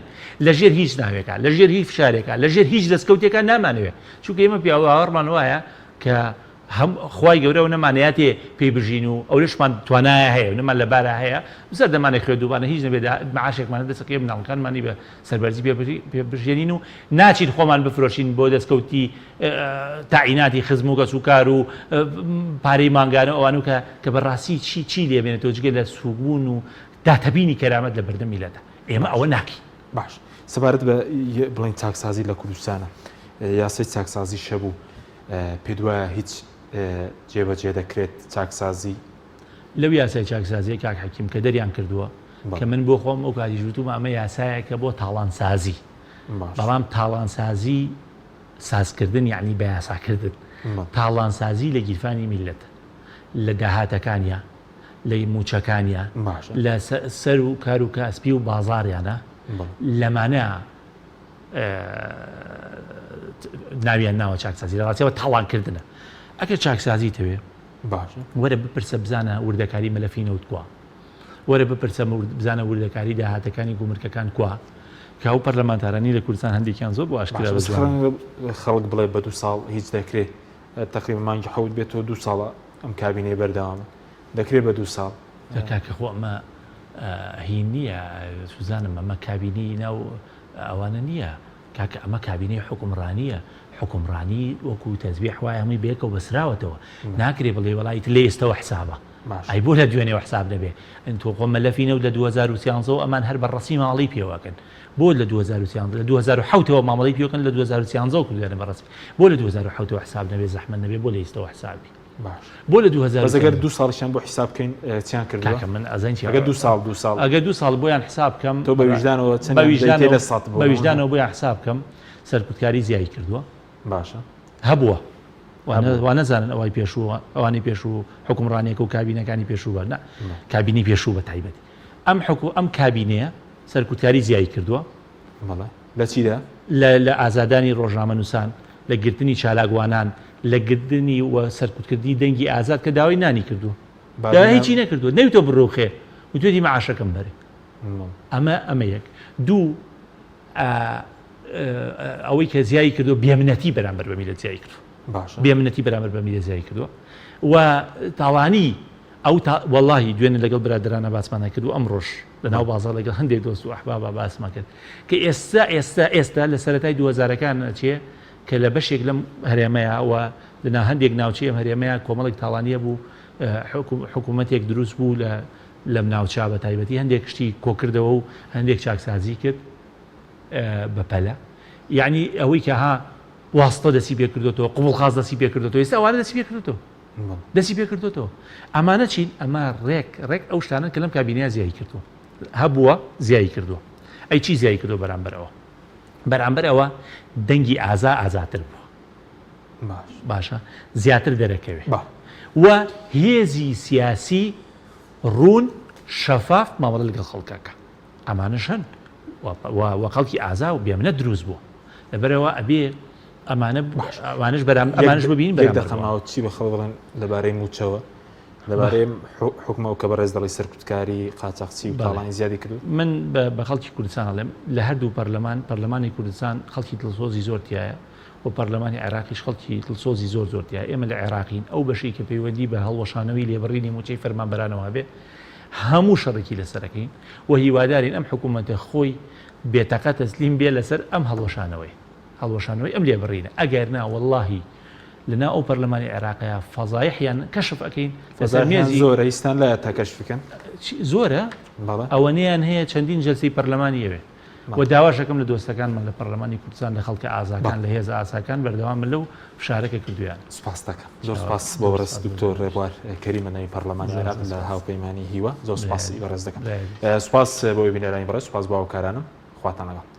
لەژێر هیچ ناوێکە لەژێر هیچ فشارێکە لەژێر هیچ دەستکەوتێکە نامانەوێت چونکە ئێمە پیاوەڕمان وایە کە هەم خی گەورە و نەمانەتێ پێی بژین و ئەوشمان توانایە هەیە نەمان لەبارە هەیە بزەر دەمانێت خوێ دووبانە هیچ نەبێت معاشێکمانە دەسەکەی مناڵەکانمانی بە سەربەرزی پێبژێنین و ناچین خۆمان بفرۆشین بۆ دەستکەوتی تاعیناتی خزم و گەسوکار و پارەی ماگانە ئەوانو کە بەڕاستی چی لێبێنێتەوە جگە لە سوبوون و داتەبینی کەرامەت لە بەردەم میلەتە ئێمە ئەوە ناکی باش سەبارەت بە بڵین چاکسازی لە کوردستانە یاسای چاکسازی شەبوو پێ دوایە هیچ جێبەجێ دەکرێت چاکسازی لەو یاسای چاکسازیە کاک حەکیم کە دەریان کردووە کە من بۆ خۆم ئەو کاتی ژوتومە ئەمە یاسایەکە بۆ تاڵانسازی بەڵام تاڵانسازی سازکردن یعنی بە یاساکردن تاڵانسازی لە گیرفانی میلەت لە داهاتەکانیە لە موچەکانیە لە سەر و کار و کاسپی و بازاڕیانە لەمانە ناویان ناوە چاکسازی لە ڕاستیەوە تاڵانکردنە ئەگەر چاکسازی تەوێ باشە وەرە بپرسە بزانە وردەکاری مەلەفینەوت کووە وەرە بپرسە بزانە وردەکاری داهاتەکانی گومرکەکان کووە کە ئەو پەرلەمانتارانی لە کوردستان هەندێکیان زۆر بۆ ئاشکرا خەڵک بڵێ بە 2 ساڵ هیچ دەکرێت تقریبا مانگی حەوت بێتەوە 2 ساڵە ئەم کابینەی بەردەوامە دەکرێت بە 2 ساڵ کاکە خۆ ئەمە هین نییە سوزانم ئەمە کابینی ناو ئەوانە نییە کاکە ئەمە کابینەی حکومڕانیە حکومڕانی وەکو تەزبیح وای هەمووی بێکەوە بەسراوەتەوە ناکرێ بڵێ وڵایت لێ ئێستەوە حسابە ئەی بۆ لە دوێنێ حساب دەبێ تۆ خۆ مەلەفینە و لە 2013 ئەمان هەر بەڕەسی ماڵی پێوەکەن بۆ لە 2007ەوە مامەڵی پێوەکەن لە 2013 کردوێنە بەڕستی بۆ لە 2007 حساب نەبێ زەحمەت نەبێ بۆ لە ئێستەوە حسابی بۆ لە 2000 2 ساڵیشان بۆ حساب بکەین چیان کردووە من ئەزانین ئەگە 2 ساڵ 2 ساڵ ئەگە 2 ساڵ بۆیان حساب بکەم تۆ بە ویژدانەوە چەند بە ویژدانەوە بۆیان حساب بکەم سەرکوتکاری زیایی کردووە باشە هەبووە وانەزانن ئەوەی پێشووە ئەوانی پێشوو حکومڕانیەکە و کابینەکانی پێشوو بەرنا کابینی پێشوو بە تایبەتی ئەم کابینەیە سەرکوتکاری زیایی کردووە لە چیدا لە ئازادانی ڕۆژنامە نووسان لە گرتنی چالاگوانان لە گردنی و سەرکوتکردنی دەنگی ئازاد کە داوای نانی کردو هیچی نەکردووە نەویتۆ بڕۆخێ و توێتی مەعاشەکەم بەرێ ئەمە یەک دوو ئەوەی کە زیایی کردو بێمنەتی بەرامبەر بە میلەت زیایی کردو بێمنەتی بەرامبەر بە میلەت زیایی کردووە و تاوانی ئەو وەڵاهی دوێنێ لەگەڵ برادرانە باسمانە کردو ئەمڕۆژ لەناو بازاڕ لەگەڵ هەندێک دۆست و ئەحبابە باسمان کرد کە ئێستا لە سەرەتای 2000ەکان چیە کە لە بەشێک لەم هەرێمەیە و لەنا هەندێک ناوچەی ئەم هەرێمەیە کۆمەڵێک تاڵانیە بوو حکوومەتێک دروست بوو لەم ناوچا بە تایبەتی هەندێک شتی کۆکردەوە و هەندێک چاکسازی کرد بەپەلە یعنی ئەوەی کە ها واستە دەسی پێ کردوەوە قوڵ خاز دەسی پێ کردوەوە ئێستا ئەوانە دەسی پێ کردوەوە دەسی پێ کردوەوە ئەمانە چین ئەمە ڕێک ئەو شتانە کە لەم کابینەیە زیایی کردووە هەبووە زیایی کردووە ئەی چی زیایی کردو بەرامبەر ئەوە دەنگی ئازاتر بووە باشە زیاتر دەرەکەوێ و هێزی سیاسی ڕوون شەفاف مامەڵە لەگەڵ خەڵکەکە ئەمانەش هەن و خەڵکی ئازا و بێمنە دروست بووە لەبەرەوە ئەبێ ئەمانش ئەمانش ببین دەخەماوە چی بە خەڵک بڵێن لەبارەی موچەوە لەبارەی حکومە و کە بەڕێز دەڵی سەرکوتکاری قاچاقچی و تاڵانی زیادی کردو من بە خەڵکی کوردستان ئەڵێم لە هەردوو پەرلەمانی کوردستان خەڵکی دڵسۆزی زۆرتیایە و پەرلەمانی عێراقیش خەڵکی دڵسۆزی زۆرتیایە ئێمە لە عێراقین ئەو بەشەی کە پەیوەندی بە هەڵوەشانەوەی لێبڕینی موچەی فەرمانبەرانەوە بێ هەموو شەڕێکی لەسەرەکەین و هیوادارین ئەم حکوومەتە خۆی بێتەقە تەسلیم بێ لەسەر ئەم هەڵوەشانەوەی ئەم لێبڕینە ئەگەر نا وەڵڵاهی لەنا ئەو پەرلەمانی عێراقەیە فەزایحیان کەشف ئەەکەین زۆرە ئیستان لە تاکەش بکەن زۆرە ئەوەنیان هەیە چەندین جلسی پەرلەمانی ئەوێ و داواشەکەم لە دۆستەکانمان لە پەرلەمانی کوردستان لە خەڵکی ئازاکان لە هێز ئاساکان بەردەوام لەو شارەکە کردویان سپاس دەکەم زۆر سپاس بۆ بەڕست دکتۆر ڕێبوار کەریمەنەوەی پەرلەمانی عێراق لە هاوپەیمانی هیوە زۆر سپاسی بەڕێز دەکەم سپاس بۆ بینەرانی بەڕێز سپاس بۆ هاوکارانم خواتان لەگەڵ